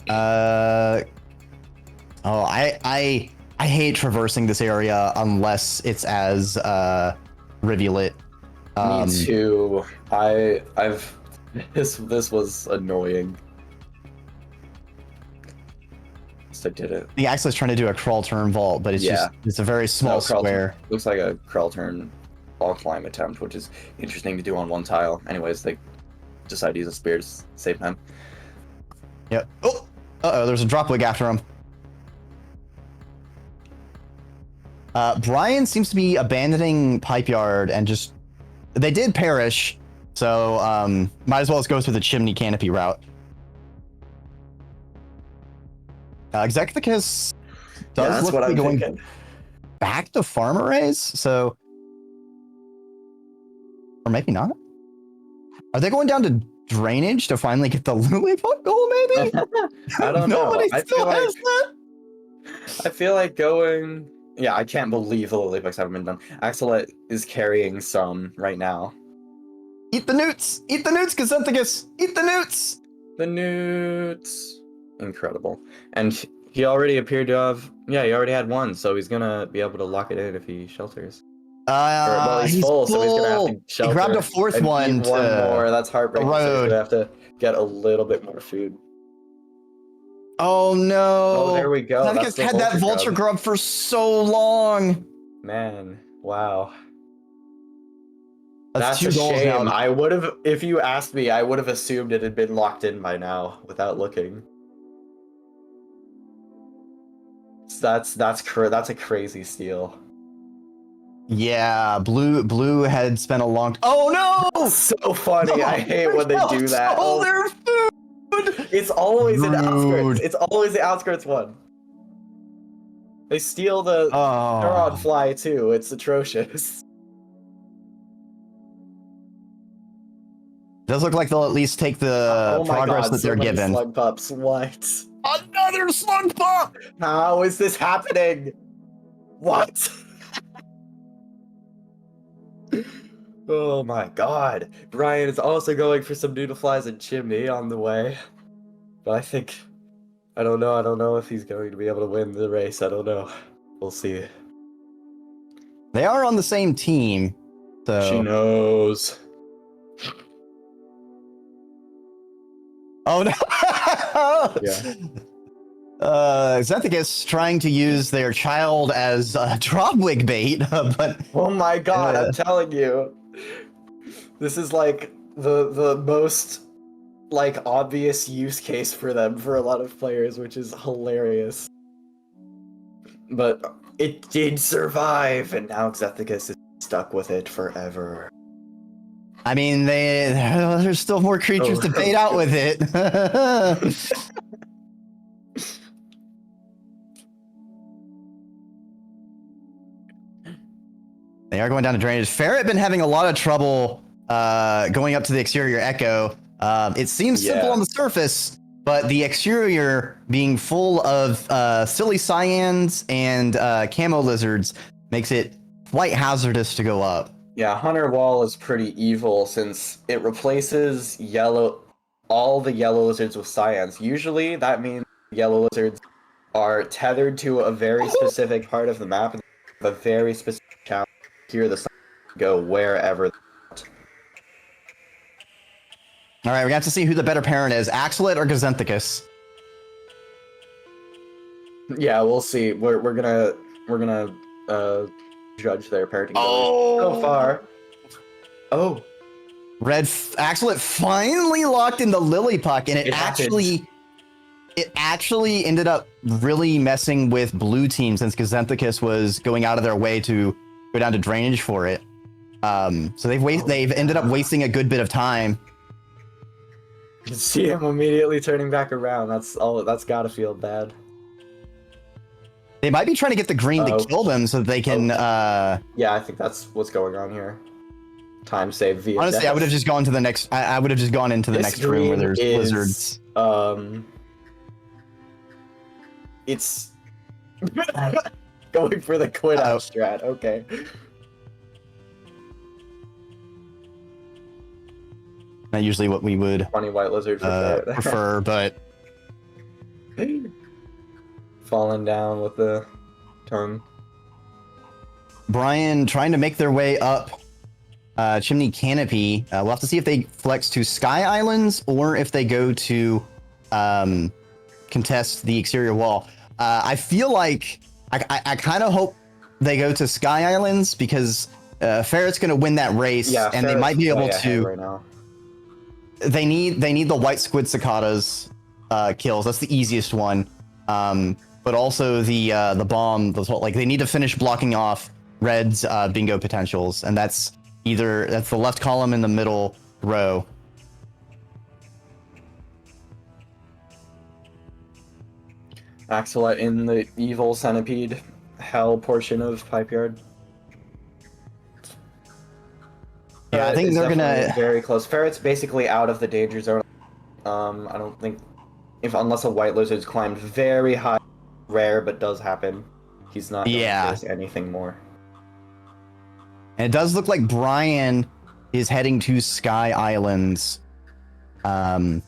I hate traversing this area unless it's as rivulet. Me too. This was annoying. So I did it. The Axolot's trying to do a crawl turn vault, but it's a very small square. Looks like a crawl turn wall climb attempt, which is interesting to do on one tile. Anyways, they decide to use a spear to save time. Yep. Oh! Uh-oh, there's a dropwig after him. Brian seems to be abandoning Pipe Yard and just... They did perish, so might as well go through the chimney canopy route. Xethicus does look to be going back to farm arrays, so... Or maybe not. Are they going down to drainage to finally get the Lilliput goal, maybe? I don't know. Nobody still has that. I feel like going... Yeah, I can't believe the Lillipucks haven't been done. Axolot is carrying some right now. Eat the newts! Eat the newts, Xethicus! Eat the newts! The newts! Incredible. And he already appeared to have... Yeah, he already had one, so he's gonna be able to lock it in if he shelters. He's full, so he's gonna have to shelter. He grabbed a fourth one. One more. That's heartbreaking. So he's gonna have to get a little bit more food. Oh no! Oh, there we go. Xethicus had that vulture grub for so long. Man, wow. That's a shame. I would have, if you asked me, I would have assumed it had been locked in by now without looking. That's a crazy steal. Yeah, blue had spent a long. Oh no! So funny. No, I hate when they do that. Oh, their food. It's always in outskirts. It's always the outskirts one. They steal the neuron fly too. It's atrocious. Does look like they'll at least take the Oh my progress god, that so they're many given. slug pups. What? Another slug pup! How is this happening? What? Oh my god. Brian is also going for some noodle flies and chimney on the way. But I don't know if he's going to be able to win the race. I don't know. We'll see. They are on the same team, so... She knows. Oh no! Yeah. Xanthicus trying to use their child as dropwig bait, but... Oh my god, I'm telling you. This is like the most like obvious use case for them for a lot of players, which is hilarious. But it did survive, and now Xanthicus is stuck with it forever. I mean, there's still more creatures to bait out with it. They are going down to drainage. Ferret been having a lot of trouble going up to the exterior echo. It seems simple on the surface, but the exterior being full of silly cyans and camo lizards makes it quite hazardous to go up. Yeah, Hunter Wall is pretty evil since it replaces all the yellow lizards with cyans. Usually that means yellow lizards are tethered to a very specific part of the map and a very specific challenge. Here the cyans go wherever. All right, we're gonna have to see who the better parent is, Axolot or Gazenthicus. Yeah, we'll see. We're gonna judge their parenting so far. Oh, Axolot finally locked in the Lily Puck, and it actually ended up really messing with blue team since Gazenthicus was going out of their way to go down to drainage for it. So they've ended up wasting a good bit of time. You can see him immediately turning back around. That's gotta feel bad. They might be trying to get the green to kill them so that they can. Yeah, I think that's what's going on here. Time save via. Honestly, death. I would have just gone to the next. I would have just gone into the next room where there's lizards. It's going for the quit out strat. Okay. Not usually what we would 20 white lizard prefer, but falling down with the tongue. Brian trying to make their way up Chimney Canopy. We'll have to see if they flex to Sky Islands or if they go to contest the exterior wall. I feel like I kind of hope they go to Sky Islands because Ferret's going to win that race, and Ferret's they might be able to. Right now. They need the white squid cicadas kills. That's the easiest one. But also the bomb. Like they need to finish blocking off Red's bingo potentials, and that's the left column in the middle row. Axolot in the evil centipede hell portion of Pipe Yard. Yeah, I think they're gonna very close. Ferret's basically out of the danger zone. I don't think unless a white lizard's climbed very high, rare but does happen. He's not going to face anything more. And it does look like Brian is heading to Sky Islands. Now,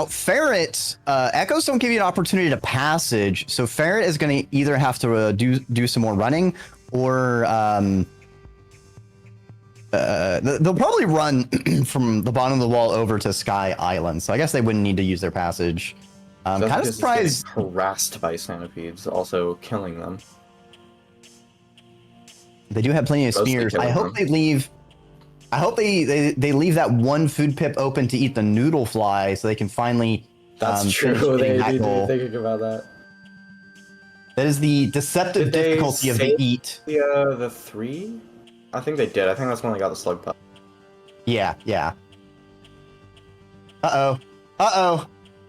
Ferret, Echoes don't give you an opportunity to passage, so Ferret is going to either have to do some more running, or they'll probably run from the bottom of the wall over to Sky Island. So I guess they wouldn't need to use their passage. Kind of surprised. Harassed by centipedes, also killing them. They do have plenty of spears. I hope they leave. I hope they leave that one food pip open to eat the noodle fly, so they can finally. That's true. They need to be thinking about that. That is the deceptive difficulty of the eat. The 3? I think they did. I think that's when they got the slug pup. Yeah. Uh-oh.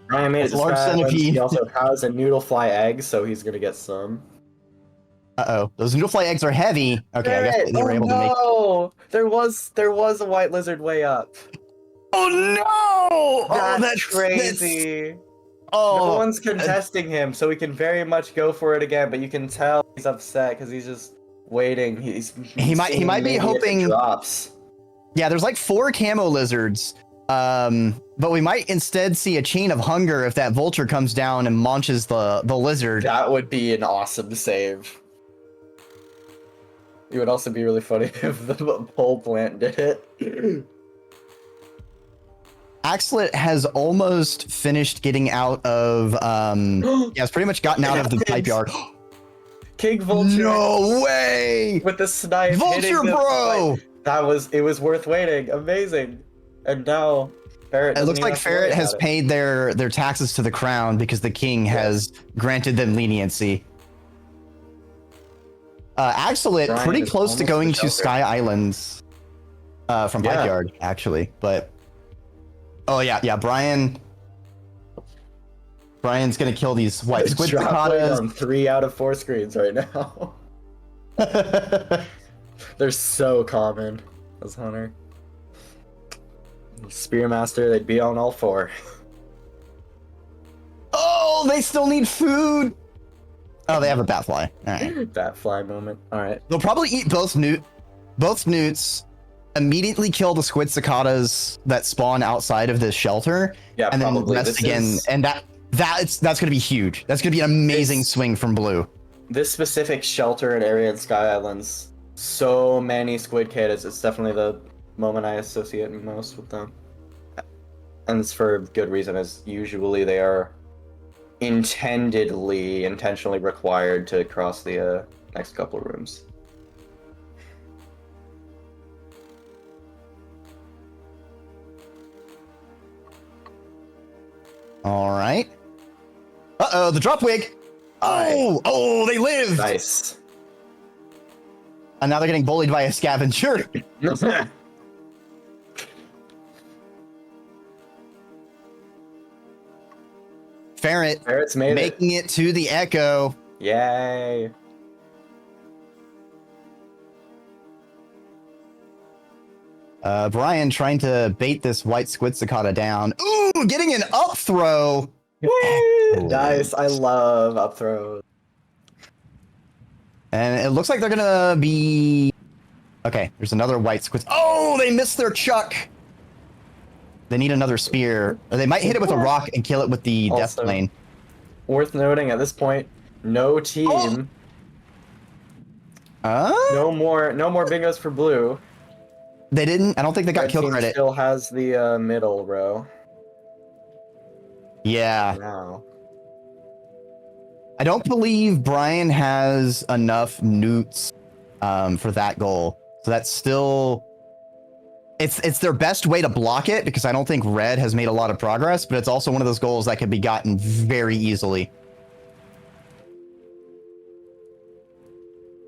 Ryan made it large centipede. He also has a noodle fly egg, so he's gonna get some. Uh-oh. Those noodlefly eggs are heavy. Okay, I guess Ferret! they were Oh able to make... no! There was a white lizard way up. Oh no! Oh, That's that's... crazy. No Oh, one's contesting him, so we can very much go for it again, but you can tell he's upset because he's just waiting. He's he might seeing be maybe if it hoping... drops. Yeah, there's like 4 camo lizards. But we might instead see a chain of hunger if that vulture comes down and launches the lizard. That would be an awesome save. It would also be really funny if the pole plant did it. Axlet has almost finished getting out of yeah, it's pretty much gotten out of the pipe yard. King Vulture. No way! With the snipe. Vulture, bro! It was worth waiting. Amazing. And now Ferret. It looks like Ferret has paid their taxes to the crown because the king has granted them leniency. Axlet Brian pretty is close to almost going the to shelter. Sky Islands from Yeah. Pipe Yard, actually, but oh yeah, Brian's gonna kill these white squid cicadas. on 3 out of 4 screens right now. They're so common as Hunter. Spearmaster, they'd be on all 4. Oh, they still need food. Oh, they have a bat fly. All right. That fly moment. All right. They'll probably eat both newts, immediately kill the squid cicadas that spawn outside of this shelter, Yeah, and then probably. rest again. And that's gonna be huge. That's gonna be an amazing swing from blue. This specific shelter and area in Sky Islands, so many squid cicadas. It's definitely the moment I associate most with them, and it's for good reason. As usually they are intentionally required to cross the next couple of rooms. All right. Uh-oh, the drop wig. Oh, they lived. Nice. And now they're getting bullied by a scavenger. Ferret's made making it to the Echo. Yay. Brian trying to bait this white squid cicada down. Ooh, getting an up throw. Nice. I love up throws. And it looks like they're gonna be... Okay, there's another white squid. Oh, they missed their chuck. They need another spear. Or they might hit it with a rock and kill it with the death plane. Worth noting at this point, no team. No more bingos for blue. They didn't. I don't think they got Red kill team credit. Still has the middle row. Yeah. Now. I don't believe Brian has enough newts for that goal. So that's still... It's their best way to block it because I don't think red has made a lot of progress, but it's also one of those goals that can be gotten very easily.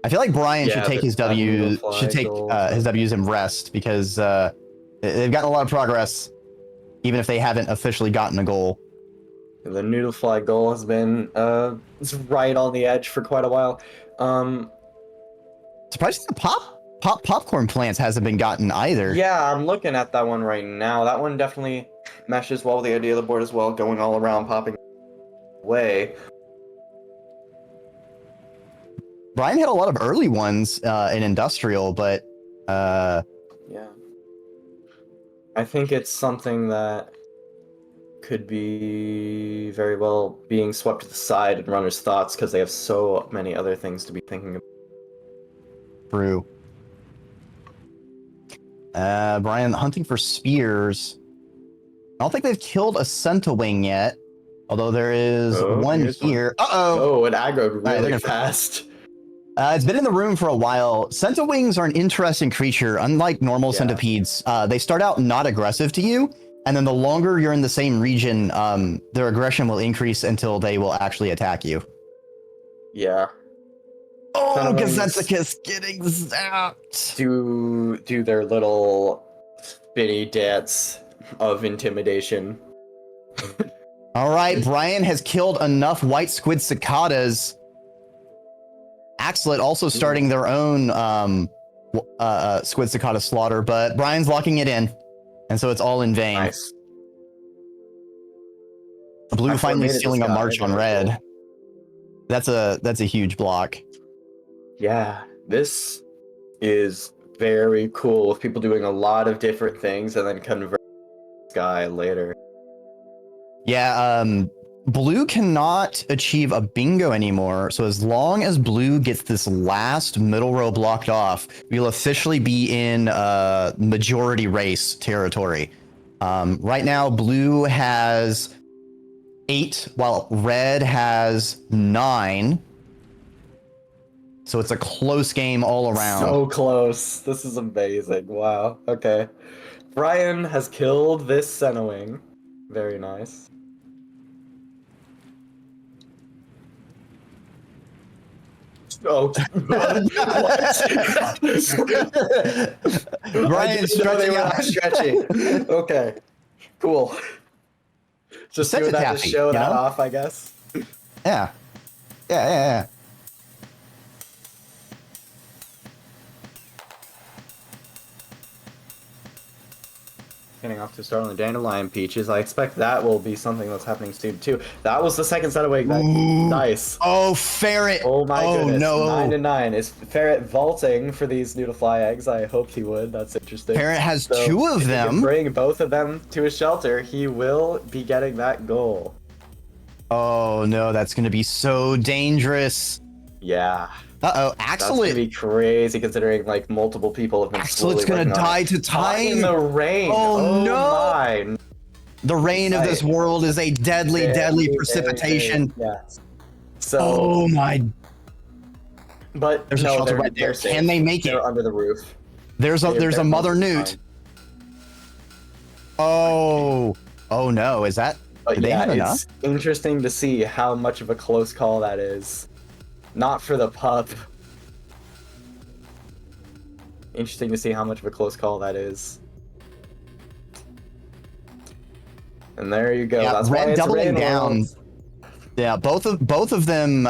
I feel like Brian should take his W's and rest because they've gotten a lot of progress, even if they haven't officially gotten a goal. The noodle fly goal has been it's right on the edge for quite a while. Surprisingly, the popcorn plants hasn't been gotten either. Yeah, I'm looking at that one right now. That one definitely meshes well with the idea of the board as well, going all around, popping away. Brian had a lot of early ones in industrial, but yeah, I think it's something that could be very well being swept to the side in runners' thoughts because they have so many other things to be thinking about. True. Brian hunting for spears. I don't think they've killed a Centawing yet, although there is one here. Oh, it aggroed really gonna... fast. It's been in the room for a while. Centawings are an interesting creature. Unlike normal centipedes, they start out not aggressive to you, and then the longer you're in the same region, their aggression will increase until they will actually attack you. Yeah. Oh, Gazetticus getting zapped. Do their little spinny dance of intimidation. All right, Brian has killed enough white squid cicadas. Axlet also starting their own Squid Cicada slaughter, but Brian's locking it in, and so it's all in vain. Nice. Blue I finally formatted stealing this a guy, march on very red. cool. That's a huge block. Yeah, this is very cool with people doing a lot of different things and then convert this guy later. Yeah, blue cannot achieve a bingo anymore. So as long as blue gets this last middle row blocked off, we'll officially be in majority race territory. Right now, blue has 8, while red has 9. So it's a close game all around. So close. This is amazing. Wow. Okay. Brian has killed this Senowing. Very nice. Oh, Brian's stretching out. Stretching. Okay. Cool. Just Such doing a that taffy, to show you that know? off, I guess. Yeah. Yeah. Getting off to start on the Dandelion Peaches. I expect that will be something that's happening soon too. That was the second set of wake dice. Oh, Ferret. Oh my goodness. No. 9 and 9. Is Ferret vaulting for these Noodlefly eggs? I hoped he would. That's interesting. Ferret has So, 2 of if he can them. bring both of them to his shelter, he will be getting that goal. Oh no, that's gonna be so dangerous. Yeah. Uh-oh, That's gonna Axlet. be crazy considering like multiple people have been Axlet's gonna die to Caught in time. the rain. Oh, no. My. The rain of this world is a deadly, deadly precipitation. Yes. So. Oh my. But There's a no, shelter they're- right there. they're safe. Can they make it? They're under the roof. There's a They're mother mostly newt. fine. Oh no, is that? But Do they yeah, have enough? it's interesting to see how much of a close call that is. Not for the pup. Interesting to see how much of a close call that is. And there you go. Yeah, That's why red it's doubling rain down. worlds. Yeah, both of them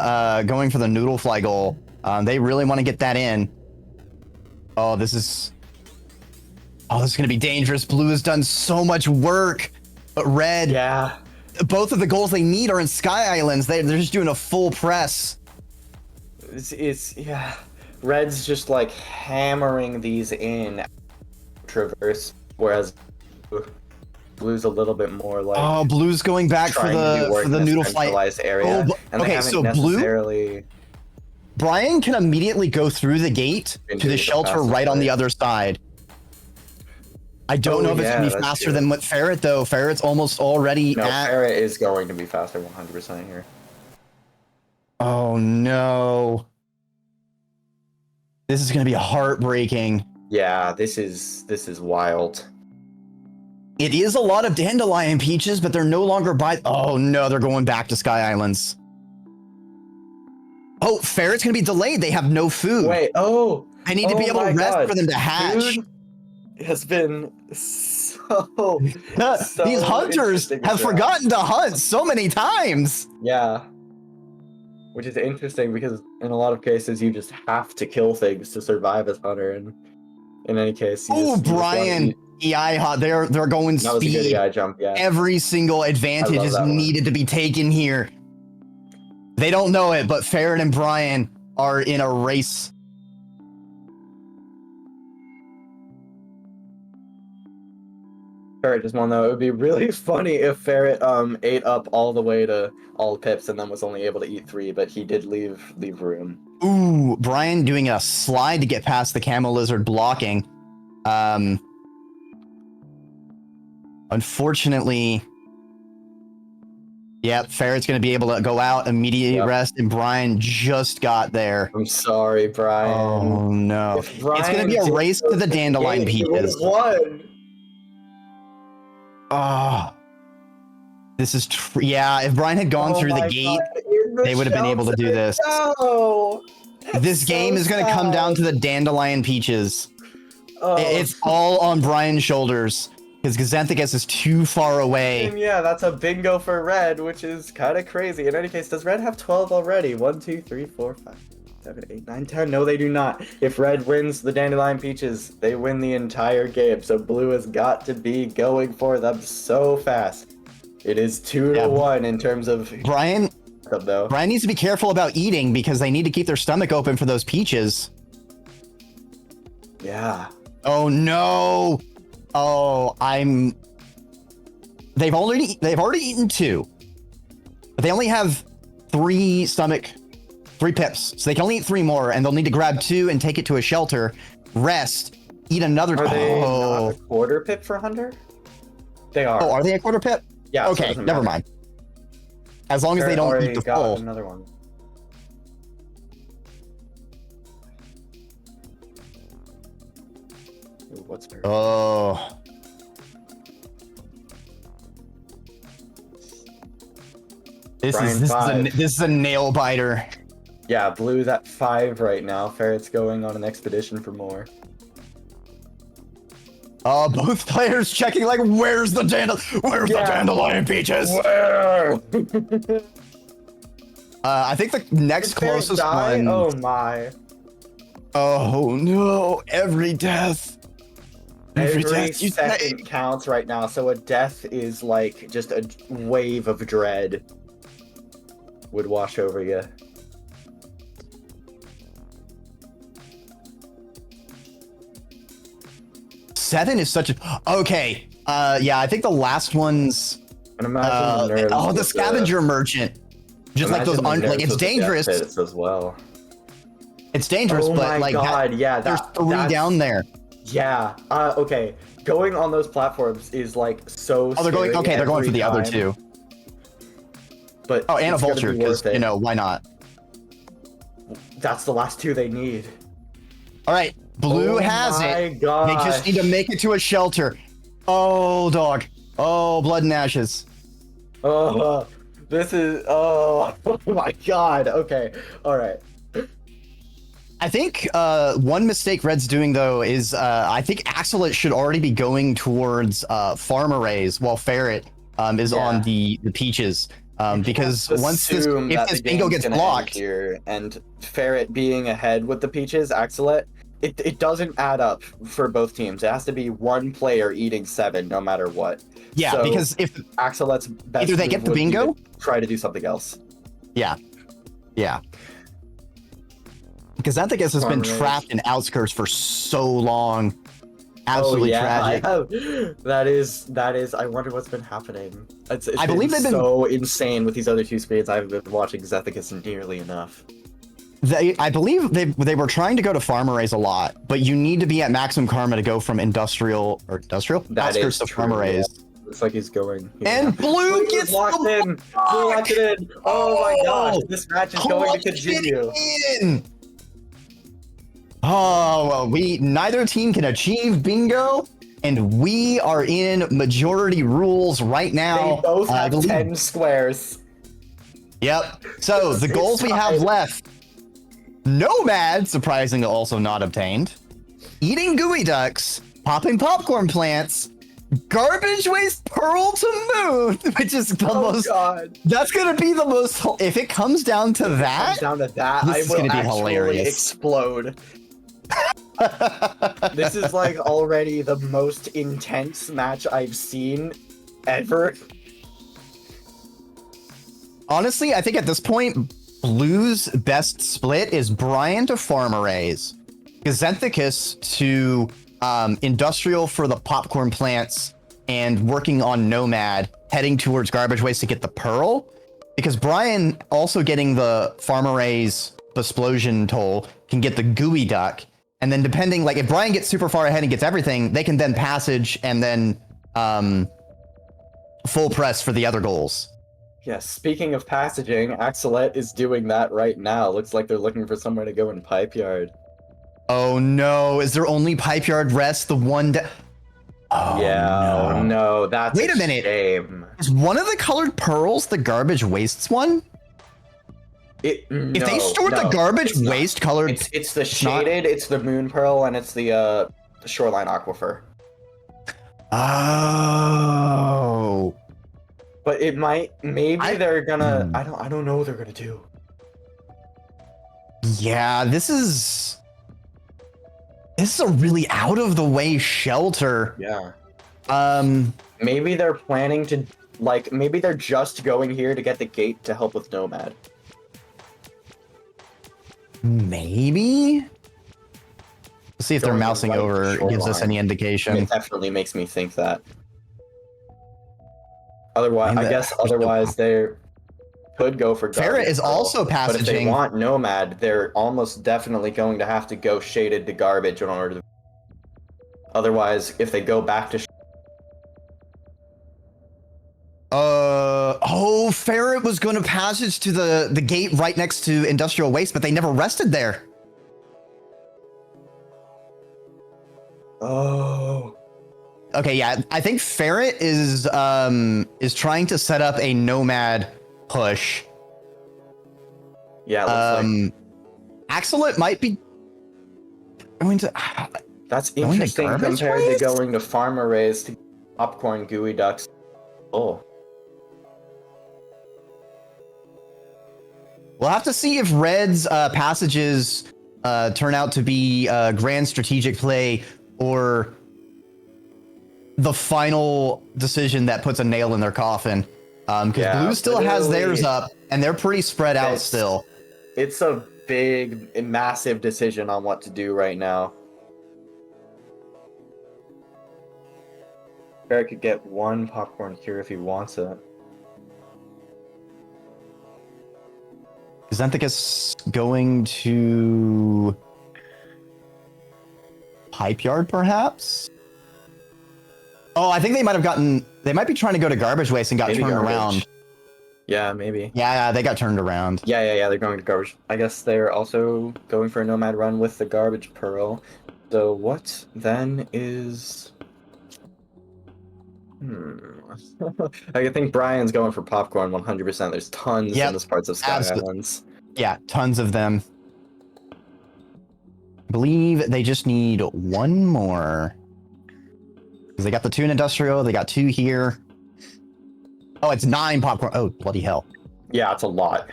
going for the Noodlefly goal. They really want to get that in. Oh, this is gonna be dangerous. Blue has done so much work, but red. Yeah. Both of the goals they need are in Sky Islands. They're just doing a full press. It's yeah. Red's just like hammering these in traverse, whereas blue's a little bit more like Oh, blue's going back for trying to do work the in a Noodlefly centralized area. Oh, and they okay, haven't so blue. necessarily Brian can immediately go through the gate Been to the doing the shelter fastest right on way. the other side. I don't know if it's gonna be that's faster true. than what Ferret though. Ferret's almost already No, at. Ferret is going to be faster 100% here. Oh no. This is gonna be heartbreaking. Yeah, this is wild. It is a lot of Dandelion Peaches, but they're no longer by. Oh no, they're going back to Sky Islands. Oh, Ferret's gonna be delayed. They have no food. Wait, oh! I need to be oh able to my rest God. for them to hatch. Food has been so These hunters interesting have to watch. forgotten to hunt so many times. Yeah. Which is interesting because in a lot of cases you just have to kill things to survive as hunter, and in any case, Oh, Brian, EI hot. They're going That was a good speed. EI jump, yeah. Every single advantage love is that one. needed to be taken here. They don't know it, but Ferret and Brian are in a race. Ferret just won though. It would be really funny if Ferret ate up all the way to all pips and then was only able to eat 3, but he did leave room. Ooh, Brian doing a slide to get past the Camel Lizard blocking. Unfortunately, yep, Ferret's going to be able to go out, immediate rest, and Brian just got there. I'm sorry, Brian. Oh, no. If It's going to Brian be a did race go to the to Dandelion game, he would have Peaches. won. Oh, this is yeah. If Brian had gone Oh through the my gate, God, in the they would have been able to do shelter. this. No! This game is going to come down to the Dandelion Peaches. Oh, It's all on Brian's shoulders because Gazenthicus is too far away. and yeah, that's a bingo for red, which is kind of crazy. In any case, does red have 12 already? 1, 2, 3, 4, 5, 7, 8, 9, 10. No, they do not. If red wins the Dandelion Peaches, they win the entire game. So blue has got to be going for them so fast. It is 2-1 in terms of Brian. Though. Brian needs to be careful about eating because they need to keep their stomach open for those peaches. Yeah. Oh no. Oh, They've already eaten 2. But they only have 3 pips. So they can only eat 3 more, and they'll need to grab 2 and take it to a shelter, rest, eat another. Are they not a quarter pip for Hunter? They are. Oh, are they a quarter pip? Yeah. Okay, so never mind. As long as they don't eat the full. Another one. Ooh, what's her? Oh. This is a nail biter. Yeah, blue's at 5 right now. Ferret's going on an expedition for more. Both players checking like, where's the dandelion peaches? Where? I think the next closest one. Oh my. Oh no! Every death. Every second counts right now. So a death is like just a wave of dread would wash over you. Seven is such a okay. Yeah, I think the last one's. And imagine the scavenger merchant. Just like those, like it's dangerous as well. It's dangerous, but like yeah, there's 3 down there. Yeah. Okay. Going on those platforms is like so. Oh, they're going. Okay, they're going for the other 2. But and a vulture, because why not? That's the last 2 they need. All right, blue has it. Gosh. They just need to make it to a shelter. Oh, dog. Oh, blood and ashes. Oh, this is. Oh my god. Okay. All right. I think one mistake Red's doing though is I think Axolot should already be going towards farm arrays while Ferret is on the peaches. Because once if this bingo gets blocked here, and Ferret being ahead with the peaches, Axolot, it doesn't add up for both teams. It has to be one player eating 7 no matter what. Yeah, so because if Axolot's best either they get the bingo, try to do something else. Yeah. Because Xanthicus has been trapped in outskirts for so long. Absolutely tragic. That is. I wonder what's been happening. I believe they've been so insane with these other 2 speeds. I haven't been watching Xanthicus nearly enough. I believe they were trying to go to farm arrays a lot, but you need to be at maximum karma to go from industrial outskirts to farm arrays. Yeah. Looks like he's going here. And blue gets locked in. Blue locked it in. Oh my gosh, this match is going to continue. Oh well, neither team can achieve bingo, and we are in majority rules right now. They both have 10 squares. Yep. So the goals we have left: Nomad, surprisingly also not obtained; eating gooey ducks, popping popcorn plants, garbage waste pearl to moon, which is the most. God. That's gonna be the most. If it comes down to that, I will actually explode. This is like already the most intense match I've seen ever. Honestly, I think at this point, Blue's best split is Brian to farm arrays, Xanthicus to industrial for the popcorn plants, and working on Nomad, heading towards garbage waste to get the pearl. Because Brian also getting the farm arrays explosion toll can get the gooey duck. And then depending, like if Brian gets super far ahead and gets everything, they can then passage and then full press for the other goals. Yes, speaking of passaging, Axolot is doing that right now. Looks like they're looking for somewhere to go in Pipe Yard. Oh no, is there only Pipe Yard rest? The one Oh yeah, no, that's Wait a minute. Shame. Is one of the colored pearls the garbage wastes one? If they stored the garbage waste colored, it's the shaded, it's the moon pearl, and it's the shoreline aquifer. Oh, but it might, maybe they're gonna. I don't know what they're gonna do. Yeah, this is a really out of the way shelter. Yeah. Um, Maybe they're planning to, like, maybe they're just going here to get the gate to help with Nomad. maybe. Let's see if they're Going mousing right over gives us shoreline. any indication. It definitely makes me think that. Otherwise, I mean, I guess there's no- otherwise they could go for Ferret garbage is pearl, also but if they passaging. want Nomad, they're almost definitely going to have to go shaded to garbage in order to. Otherwise, if they go back to. Oh, Ferret was going to passage to the gate right next to industrial waste, but they never rested there. Oh. Okay, yeah, I think Ferret is trying to set up a Nomad push. Yeah, it looks like. Axolot might be going to. That's going to interesting garbage compared waste? to going to farm arrays to popcorn gooey ducks. Oh. We'll have to see if Red's passages turn out to be a grand strategic play or the final decision that puts a nail in their coffin. Because Yeah, Blue still has theirs literally, up, and they're pretty spread out it's- still. It's a big, massive decision on what to do right now. Barrett could get one popcorn cure if he wants it. Xanthicus going to Pipe Yard, perhaps? Oh, I think they might have gotten. They might be trying to go to Garbage Waste and got Maybe turned garbage. around. Yeah, maybe. Yeah, they got turned around. Yeah, they're going to garbage. I guess they're also going for a Nomad run with the garbage pearl. So what then is... I think Brian's going for popcorn 100%. There's tons Yep, in this parts of Sky Islands. Yeah, tons of them. I believe they just need one more. Because they got the 2 in Industrial, they got 2 here. Oh, it's 9 popcorn. Oh, bloody hell. Yeah, it's a lot.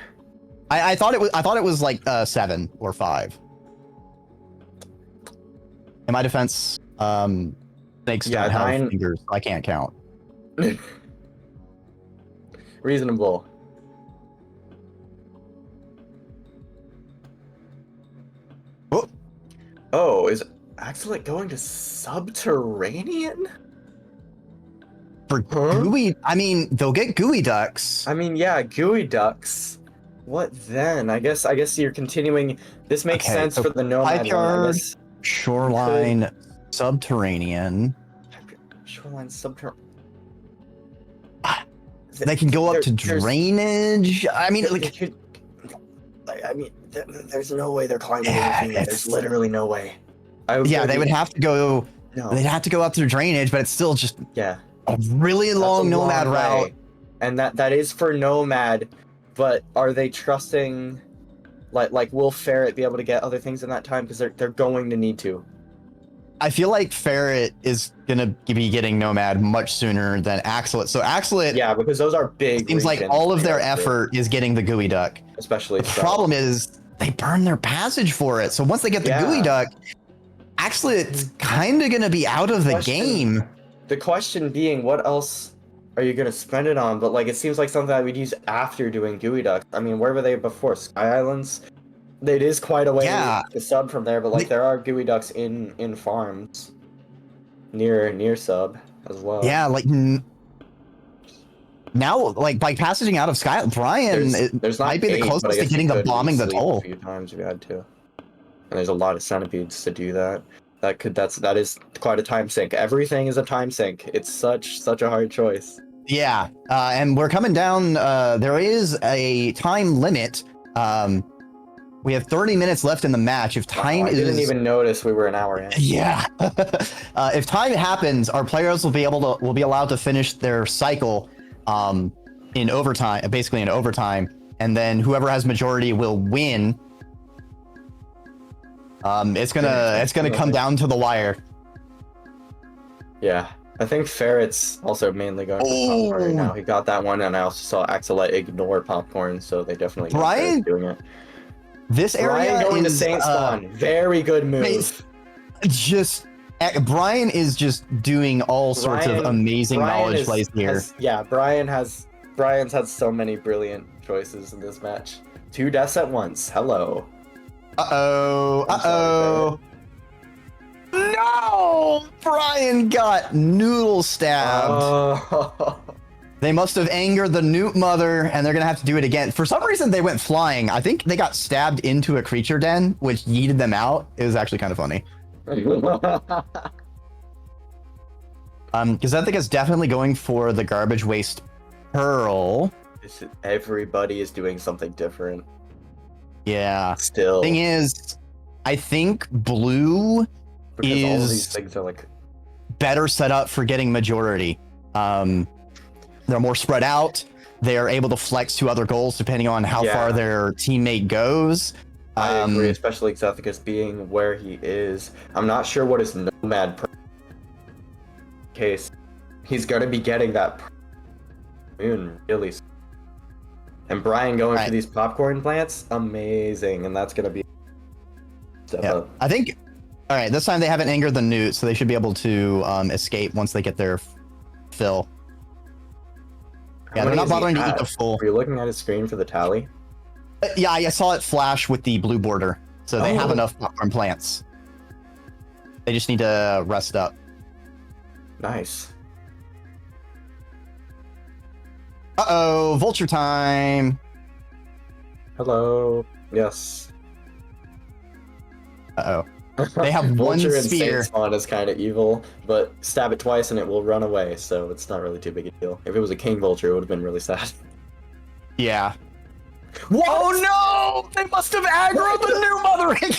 I thought it was like 7 or 5. In my defense, snakes Yeah, don't have 9 fingers. So I can't count. Reasonable. Oh, Oh, is Axolot going to Subterranean? for Huh? gooey, I mean, they'll get gooey ducks. I mean, yeah, gooey ducks. What then? I guess you're continuing. This makes Okay, sense so for the Nomad Pipe one, I Yard, guess. Shoreline, Subterranean. Shoreline Subterranean. They can go up to drainage. I mean, like, there's no way they're climbing Yeah, anything. There's it's- literally no way. yeah, they would have to go. No. They'd have to go up through drainage, but it's still just Yeah. a really That's long a Nomad long route. way. And that is for Nomad, but are they trusting like will Ferret be able to get other things in that time? Because they're going to need to. I feel like Ferret is gonna be getting Nomad much sooner than Axolot. So Axolot, Yeah, because those are big. seems like regions all of to their go through, effort is getting the gooey duck. especially The problem is they burn their passage for it. So once they get the gooey duck, Axolot's kind of gonna be out of the game. The question being, what else are you going to spend it on? But like, it seems like something I would use after doing gooey ducks. I mean, where were they before? Sky Islands? It is quite a way to sub from there, but like there are gooey ducks in farms near sub as well. Yeah, like now, like by passaging out of Sky, Brian there's not might be the 8, but I closest to guess you getting the could bombing the sleep toll. a few times if you had to. And there's a lot of centipedes to do that. That is quite a time sink. Everything is a time sink. It's such a hard choice. Yeah, and we're coming down. There is a time limit. We have 30 minutes left in the match. If time I didn't even notice we were an hour in. Yeah. If time happens, our players will be allowed to finish their cycle in overtime, basically in overtime, and then whoever has majority will win. It's gonna come down to the wire. Yeah. I think Ferret's also mainly going for popcorn right now. He got that one, and I also saw Axolot ignore popcorn, so they definitely got Ferret doing it. This area Brian going to is Saint Spawn. Very good move. just Brian is just doing all sorts of amazing knowledge plays here. Brian's had so many brilliant choices in this match. 2 deaths at once. Hello. Uh-oh. No! Brian got noodle stabbed. Oh. They must have angered the newt mother, and they're gonna have to do it again. For some reason, they went flying. I think they got stabbed into a creature den, which yeeted them out. It was actually kind of funny. Because I think it's definitely going for the garbage waste pearl. Everybody is doing something different. Yeah. Still. Thing is, I think blue because all of these things are like better set up for getting majority. They're more spread out. They're able to flex to other goals depending on how far their teammate goes. I agree, especially Xethicus being where he is. I'm not sure what his nomad case. He's going to be getting that moon really soon. And Brian going for these popcorn plants, amazing. And that's going to be step up. I think, all right, this time they haven't angered the newt, so they should be able to escape once they get their fill. Yeah, they're not bothering to eat the full. Are you looking at his screen for the tally? Yeah, I saw it flash with the blue border. So they have enough popcorn plants. They just need to rest up. Nice. Uh-oh, vulture time. Hello. Yes. Uh-oh. They have one Vulture spear. And Spawn is kind of evil, but stab it twice and it will run away, so it's not really too big a deal. If it was a king vulture, it would have been really sad. Yeah. What? Oh no! They must have aggroed the new mother again!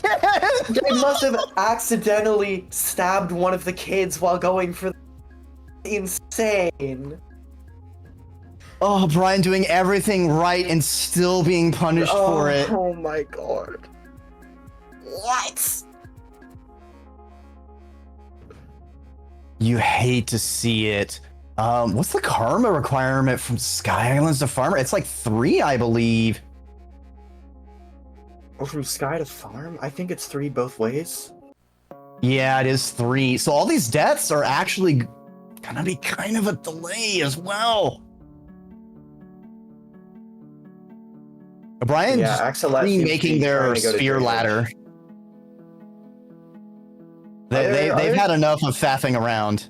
They must have accidentally stabbed one of the kids while going for the insane. Oh, Brian doing everything right and still being punished for it. Oh my god. What? You hate to see it. What's the karma requirement from Sky Islands to Farmer? It's like 3, I believe. Oh, from Sky to Farm? I think it's 3 both ways. Yeah, it is 3. So all these deaths are actually gonna be kind of a delay as well. Brian just making their spear ladder. They've had enough of faffing around.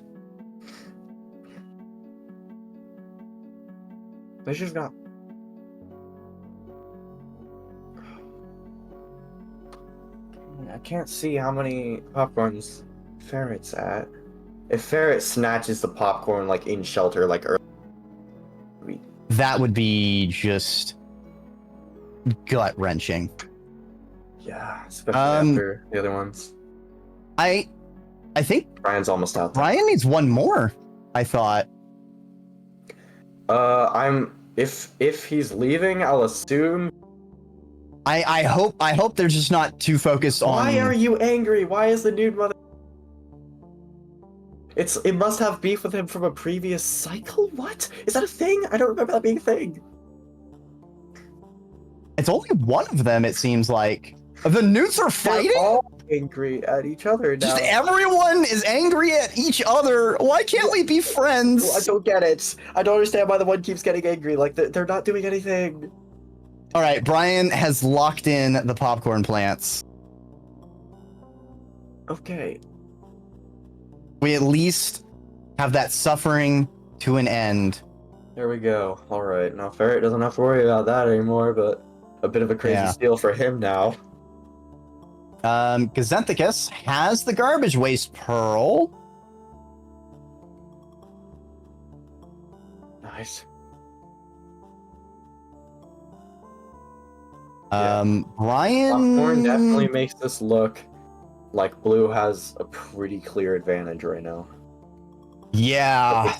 They just got. I can't see how many popcorns Ferret's at. If Ferret snatches the popcorn like in shelter, like early, that would be just gut wrenching. Yeah, especially after the other ones. I think Brian's almost out there. Brian needs one more, I thought. If he's leaving, I'll assume. I hope they're just not too focused on. Why are you angry? Why is the nude mother? It must have beef with him from a previous cycle? What? Is that a thing? I don't remember that being a thing. It's only one of them, it seems like. The newts are fighting? They're all angry at each other now. Just everyone is angry at each other. Why can't we be friends? I don't get it. I don't understand why the one keeps getting angry. Like, they're not doing anything. All right, Brian has locked in the popcorn plants. Okay. We at least have that suffering to an end. There we go. All right. Now Ferret doesn't have to worry about that anymore, but a bit of a crazy steal for him now. Gazenthicus has the garbage waste pearl. Nice. Brian... Popcorn definitely makes this look like blue has a pretty clear advantage right now. Yeah.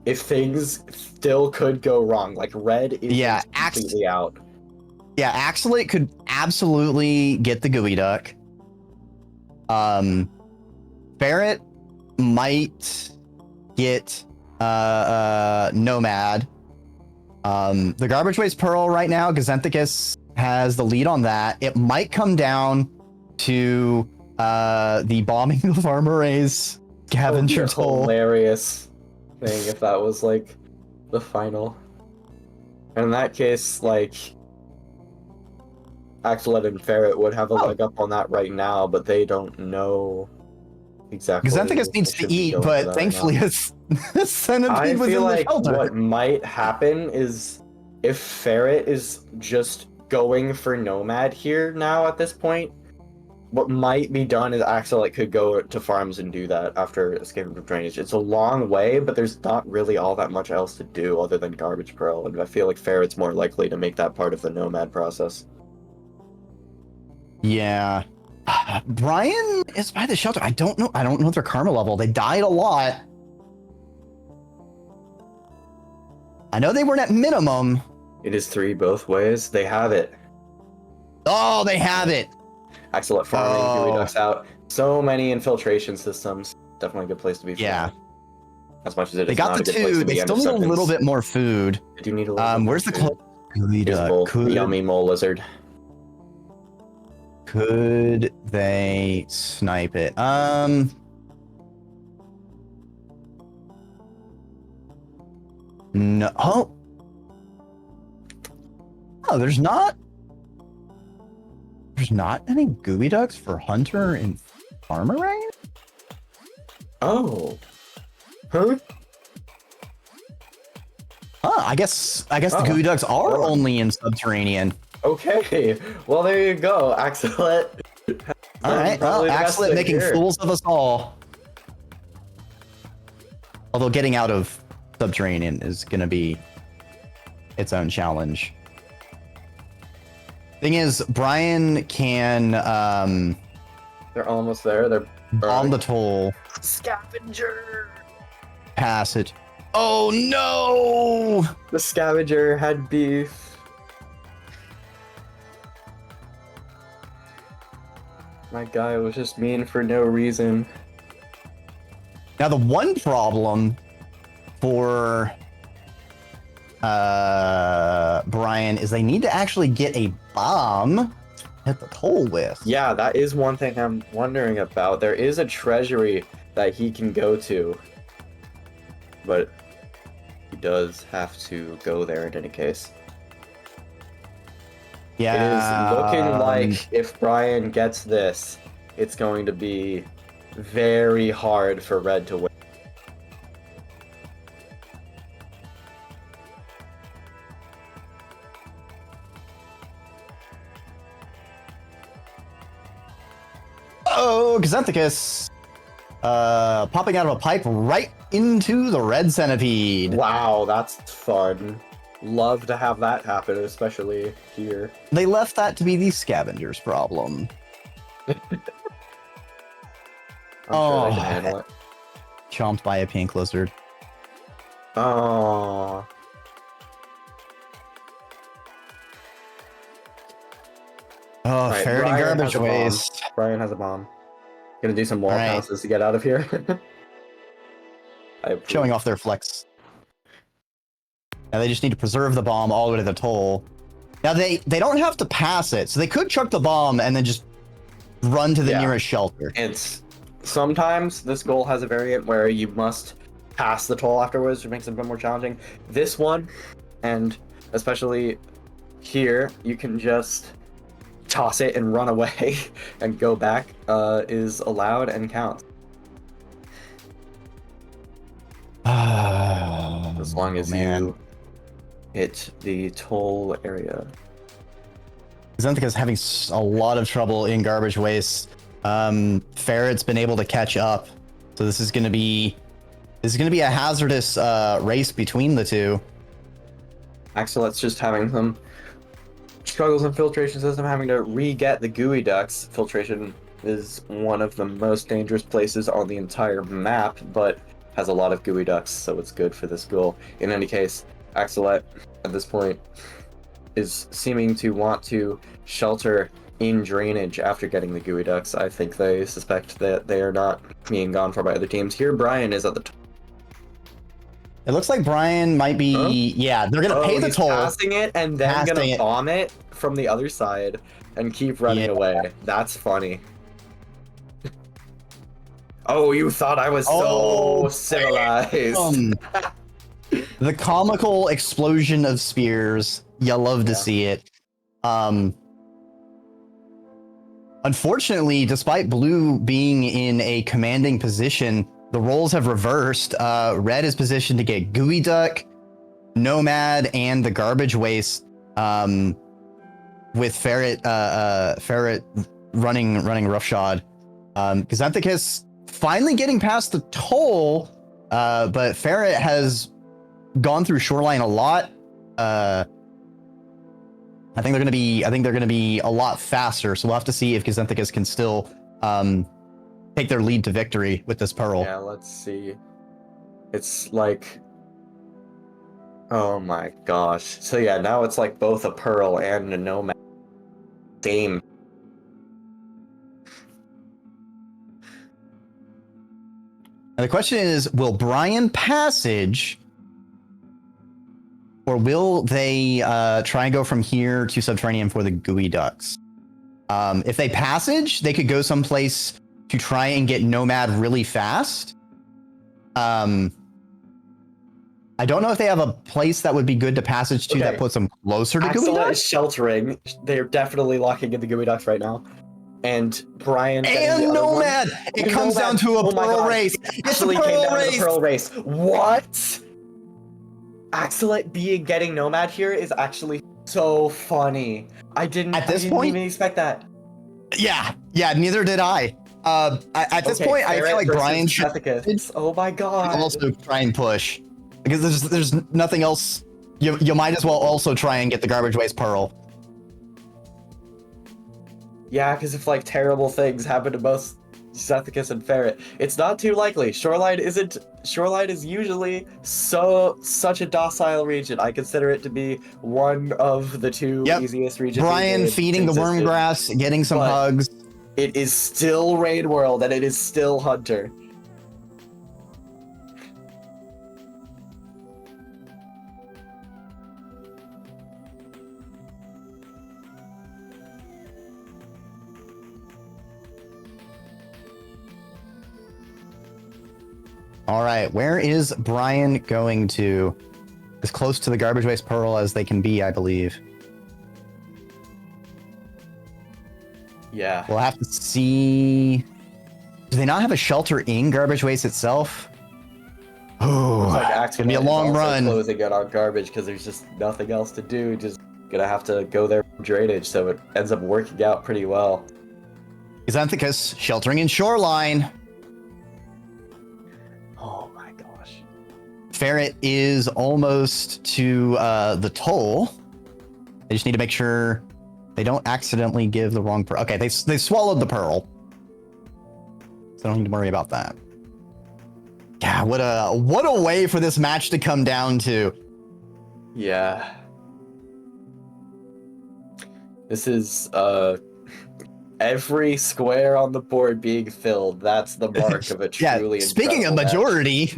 If things still could go wrong, like red is completely out. Yeah, Axolate could absolutely get the gooey duck. Barrett might get Nomad. The garbage waste pearl right now, Gazenthicus has the lead on that. It might come down to the bombing of Armoray's scavenger toll. Hilarious thing if that was like the final. And in that case, like Axolotl and Ferret would have a leg up on that right now, but they don't know exactly. Xanthicus needs to eat, but thankfully his centipede was in the shelter. What might happen is if Ferret is just going for Nomad here now at this point, what might be done is Axolotl could go to farms and do that after escaping from drainage. It's a long way, but there's not really all that much else to do other than Garbage Pearl, and I feel like Ferret's more likely to make that part of the Nomad process. Yeah. Brian is by the shelter. I don't know their karma level. They died a lot. I know they weren't at minimum. It is 3 both ways. They have it. Oh, they have it. Axolotl farming, Gooey Ducks out. So many infiltration systems. Definitely a good place to be. Yeah. As much as it they is got not the a good place 2. to be. They still need a little bit more food. They do need a little bit where's more the food. Gooey Duck? Yummy mole lizard. Could they snipe it? No. Oh, there's not any Gooey Ducks for Hunter and Armoray? Oh. Huh? I guess the Gooey Ducks are only in subterranean. Okay. Well, there you go, Axolotl. All right. Well, Axolotl making fools of us all. Although getting out of subterranean is going to be its own challenge. Thing is, Brian can they're almost there. They're bomb the toll. Scavenger. Pass it. Oh no! The scavenger had beef. My guy was just mean for no reason. Now the one problem for Brian is they need to actually get a bomb to hit the toll with. Yeah, that is one thing I'm wondering about. There is a treasury that he can go to, but he does have to go there in any case. Yeah. It is looking like if Brian gets this, it's going to be very hard for Red to win. Oh, Xanthicus popping out of a pipe right into the red centipede. Wow, that's fun. Love to have that happen, especially here. They left that to be the scavenger's problem. I'm sure they can handle it. Chomped by a pink lizard. Oh. Oh, Right, ferret and Brian garbage has a bomb. waste. Brian has a bomb. Gonna do some wall Alright. passes to get out of here. I approve. Showing off their flex. Now they just need to preserve the bomb all the way to the toll. Now they don't have to pass it, so they could chuck the bomb and then just run to the nearest shelter. It's sometimes this goal has a variant where you must pass the toll afterwards, which makes it a bit more challenging. This one, and especially here, you can just toss it and run away and go back, is allowed and counts. As long as you hit the toll area. Xanthicus having a lot of trouble in garbage waste. Ferret's been able to catch up, so this is going to be a hazardous race between the two. Axolot's just having some struggles in filtration system, having to re-get the Gooey Ducks. Filtration is one of the most dangerous places on the entire map, but has a lot of Gooey Ducks, so it's good for this goal. In any case, Axolotl at this point is seeming to want to shelter in drainage after getting the Gooey Ducks. I think they suspect that they are not being gone for by other teams. Here, Brian is at the top. It looks like Brian might be. Huh? Yeah, they're gonna pay the he's toll. passing it and then Passing gonna it. bomb it from the other side and keep running Yeah. away. That's funny. Oh, you thought I was Oh, so civilized. The comical explosion of spears. You love to Yeah. see it. Unfortunately, despite blue being in a commanding position, the roles have reversed. Red is positioned to get Gooey Duck, Nomad, and the Garbage Waste. With Ferret running roughshod. Xanthicus finally getting past the toll, but Ferret has gone through shoreline a lot. I think they're gonna be a lot faster. So we'll have to see if Xanthicus can still take their lead to victory with this pearl. Yeah, let's see. It's like, oh my gosh. So yeah, now it's like both a pearl and a nomad. Same. And the question is, will Brian passage, or will they try and go from here to Subterranean for the Gooey Ducks? If they passage, they could go someplace to try and get Nomad really fast. I don't know if they have a place that would be good to passage to that puts them closer to Gooey Axela Ducks. is sheltering. They're definitely locking in the Gooey Ducks right now. And Brian And Nomad! It comes down to a pearl race. It's a pearl race. What? Axela getting Nomad here is actually so funny. I didn't even expect that. Yeah, neither did I. At this point, I feel like Brian should oh my god. also try and push. Because there's nothing else. You might as well also try and get the Garbage Waste Pearl. Yeah, because if like terrible things happen to both Xanthicus and Ferret, it's not too likely. Shoreline is usually such a docile region. I consider it to be one of the two easiest regions. Brian feeding the worm grass, getting some hugs. It is still Raid World and it is still Hunter. All right, where is Brian going to? As close to the Garbage Waste Pearl as they can be, I believe. Yeah. We'll have to see. Do they not have a shelter in Garbage Waste itself? Oh, it's gonna be a long run. Closing it on Garbage because there's just nothing else to do. Just gonna have to go there for drainage, so it ends up working out pretty well. Xanthicus sheltering in Shoreline. Oh my gosh. Ferret is almost to the toll. They just need to make sure they don't accidentally give the wrong pearl. Okay, they swallowed the pearl. So don't need to worry about that. Yeah, what a way for this match to come down to. Yeah. This is every square on the board being filled. That's the mark of a truly speaking of majority.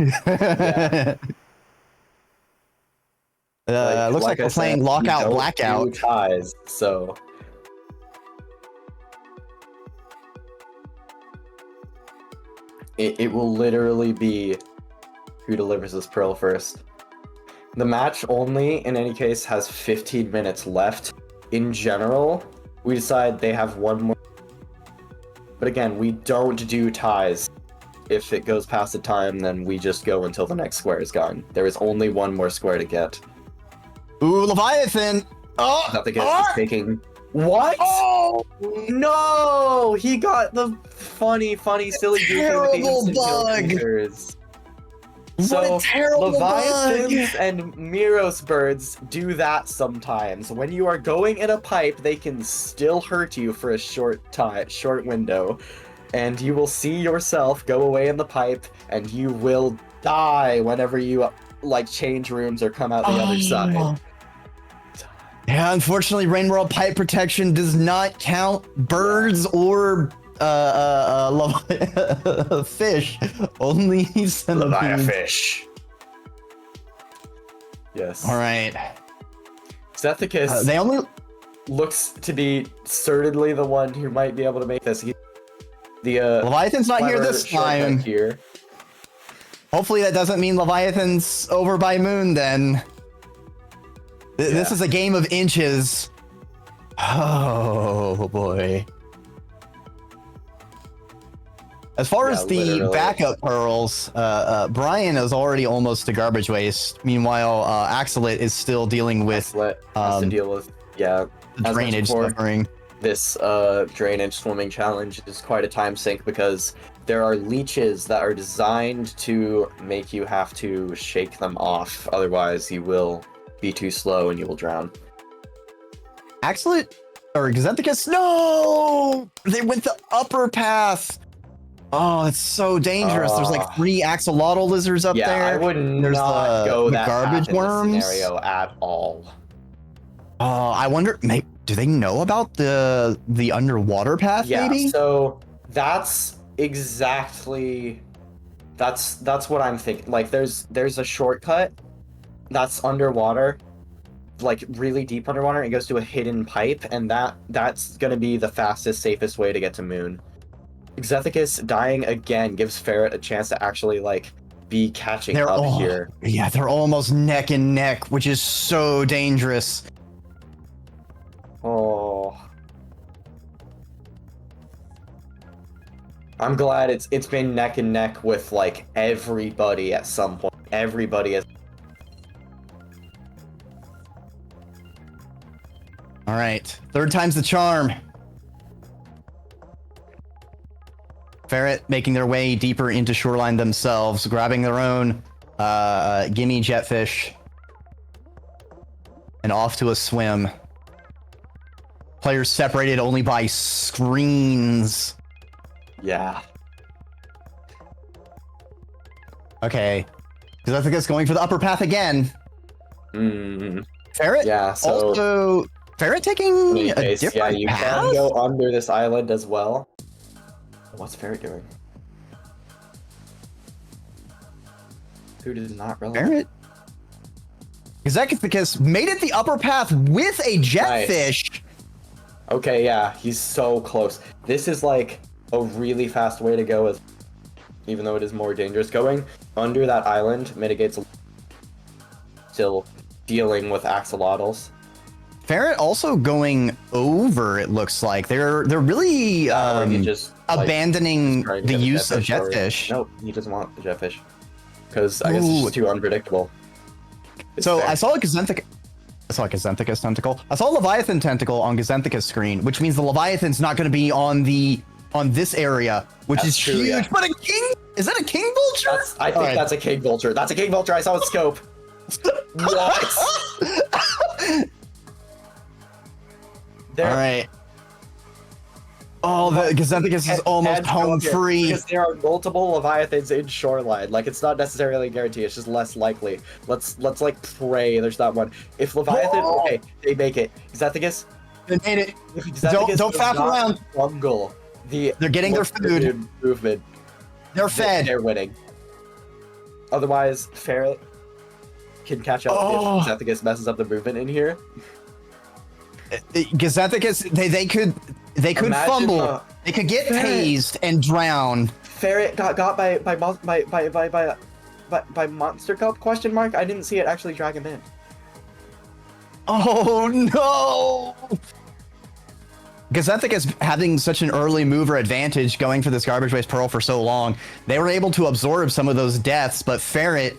Looks like we're playing Lockout Blackout. Ties, so it will literally be who delivers this pearl first. The match only, in any case, has 15 minutes left. In general, we decide they have one more. But again, we don't do ties. If it goes past the time, then we just go until the next square is gone. There is only one more square to get. Ooh, Leviathan! Oh! Nothing is taking. What? Oh no! He got the funny, silly terrible bug. So Leviathans bug. and Miros birds do that sometimes. When you are going in a pipe, they can still hurt you for a short window, and you will see yourself go away in the pipe, and you will die whenever you like change rooms or come out the other side. Yeah, unfortunately, Rain World pipe protection does not count birds or fish. Only centipedes. Fish. Yes. All right. Zethicus They only. looks to be certainly the one who might be able to make this. The Leviathan's not here clever this shortcut time. Here. Hopefully that doesn't mean Leviathan's over by Moon then. This is a game of inches. Oh boy. As far as the literally. backup pearls, Brian is already almost to garbage waste. Meanwhile, Axelit is still dealing with Has to deal with the as drainage before, suffering. This drainage swimming challenge is quite a time sink because there are leeches that are designed to make you have to shake them off. Otherwise, you will be too slow and you will drown. Axelit or Xanthicus? No! They went the upper path. Oh, it's so dangerous. There's like 3 axolotl lizards up there. Yeah, I would There's not go that garbage path in worms. this scenario at all. I wonder, do they know about the underwater path? Yeah, maybe. So that's exactly that's what I'm thinking. Like, there's a shortcut that's underwater, like really deep underwater. It goes to a hidden pipe, and that's gonna be the fastest, safest way to get to Moon. Xethicus dying again gives Ferret a chance to actually like be catching up here. Yeah, they're almost neck and neck, which is so dangerous. Oh, I'm glad it's been neck and neck with like everybody at some point. Everybody is. All right, third time's the charm. Ferret making their way deeper into shoreline themselves, grabbing their own gimme jetfish, and off to a swim. Players separated only by screens. Yeah. Okay, because I think it's going for the upper path again. Ferret. Yeah. So also, Ferret taking a different yeah, you path? can go under this island as well. What's Ferret doing? Who did not realize? Ferret. Xanthicus made it the upper path with a jetfish. Nice. Okay, yeah, he's so close. This is like a really fast way to go, even though it is more dangerous. Going under that island mitigates still dealing with axolotls. Ferret also going over, it looks like. They're really just abandoning like, the use of jetfish. jetfish. Nope, he doesn't want the jetfish. Because I guess it's just too unpredictable. So I saw a Xanthicus tentacle. I saw a Leviathan tentacle on Xanthicus screen, which means the Leviathan's not going to be on this area, which is true, huge. yeah. But a king? Is that a king vulture? I think that's a king vulture. That's a king vulture. I saw its scope. What? All right. Oh, the Xanthicus is almost home free. Because there are multiple Leviathans in shoreline. Like, it's not necessarily a guarantee. It's just less likely. Let's like pray there's not one. If Leviathan, okay, they make it. Xanthicus, They made it. Xanthicus Don't faff around. Bungle. They're getting their food. Movement. They're fed. They're winning. Otherwise, Ferret can catch up if Xanthicus messes up the movement in here. Xanthicus, they could Imagine fumble. They could get tased and drown. Ferret got by monster cup ? I didn't see it actually drag him in. Oh no! Xanthicus having such an early mover advantage going for this garbage waste pearl for so long, they were able to absorb some of those deaths, but Ferret,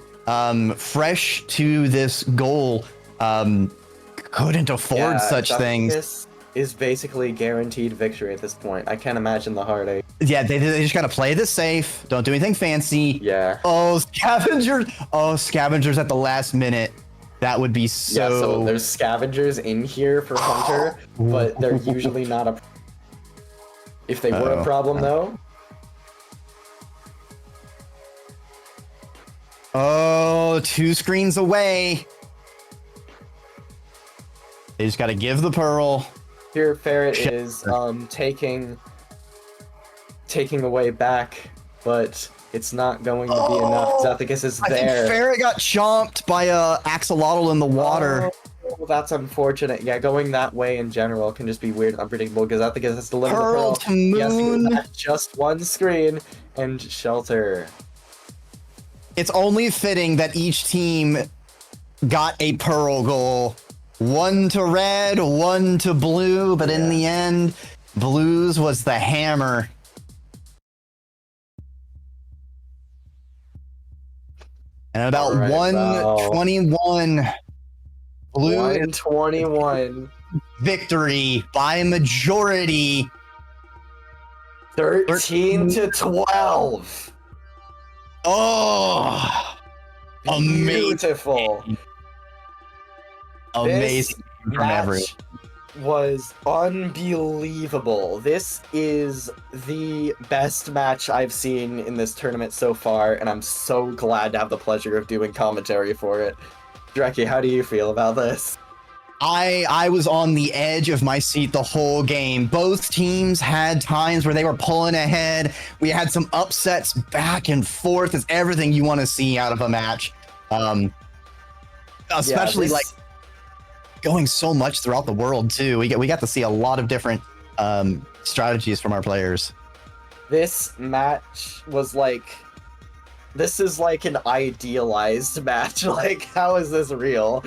fresh to this goal, couldn't afford such things. This is basically guaranteed victory at this point. I can't imagine the heartache. Yeah, they just gotta play this safe. Don't do anything fancy. Yeah. Oh, scavengers! Oh, scavengers at the last minute. That would be so. Yeah, so there's scavengers in here for Hunter, but they're usually not a. If they were a problem, though. Oh, 2 screens away. They just gotta give the pearl. Here, Ferret is taking away back, but It's not going to be enough. Xethicus is I think there. Ferret got chomped by a axolotl in the water. Oh, that's unfortunate. Yeah, going that way in general can just be weird and unpredictable because Xethicus has to limit the Pearl pearl. to He has to moon. get just one screen and shelter. It's only fitting that each team got a pearl goal. One to red, one to blue, but in the end, blues was the hammer. And about All right, 121, blue 121. victory by majority. 13 to 12. Oh, amazing. Beautiful. Amazing This from everyone. match was unbelievable. This is the best match I've seen in this tournament so far, and I'm so glad to have the pleasure of doing commentary for it. Dreki, how do you feel about this? I was on the edge of my seat the whole game. Both teams had times where they were pulling ahead. We had some upsets back and forth. It's everything you want to see out of a match. Especially like going so much throughout the world too. We got to see a lot of different strategies from our players. This match was like, this is like an idealized match. Like, how is this real?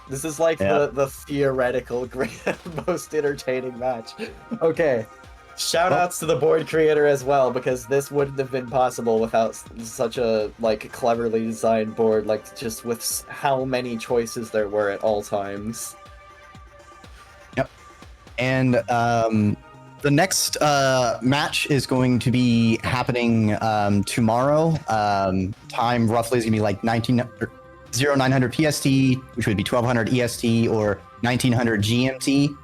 This is like the theoretical most entertaining match. Okay. Shout outs to the board creator as well, because this wouldn't have been possible without such a like cleverly designed board, like just with how many choices there were at all times. Yep. And the next match is going to be happening tomorrow. Time roughly is going to be like 0900 PST, which would be 1200 EST or 1900 GMT.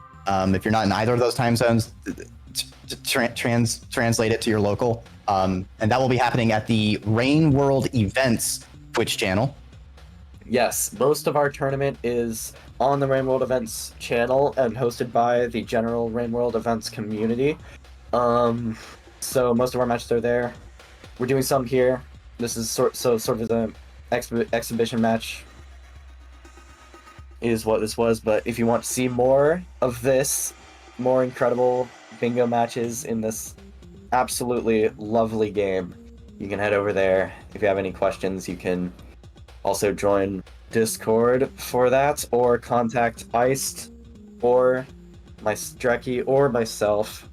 If you're not in either of those time zones, translate it to your local. And that will be happening at the Rain World Events Twitch channel. Yes, most of our tournament is on the Rain World Events channel and hosted by the general Rain World Events community. So most of our matches are there. We're doing some here. This is sort of an exhibition match is what this was, but if you want to see more of this, more incredible bingo matches in this absolutely lovely game, you can head over there. If you have any questions, you can also join Discord for that, or contact Iced, or my Dreki, or myself.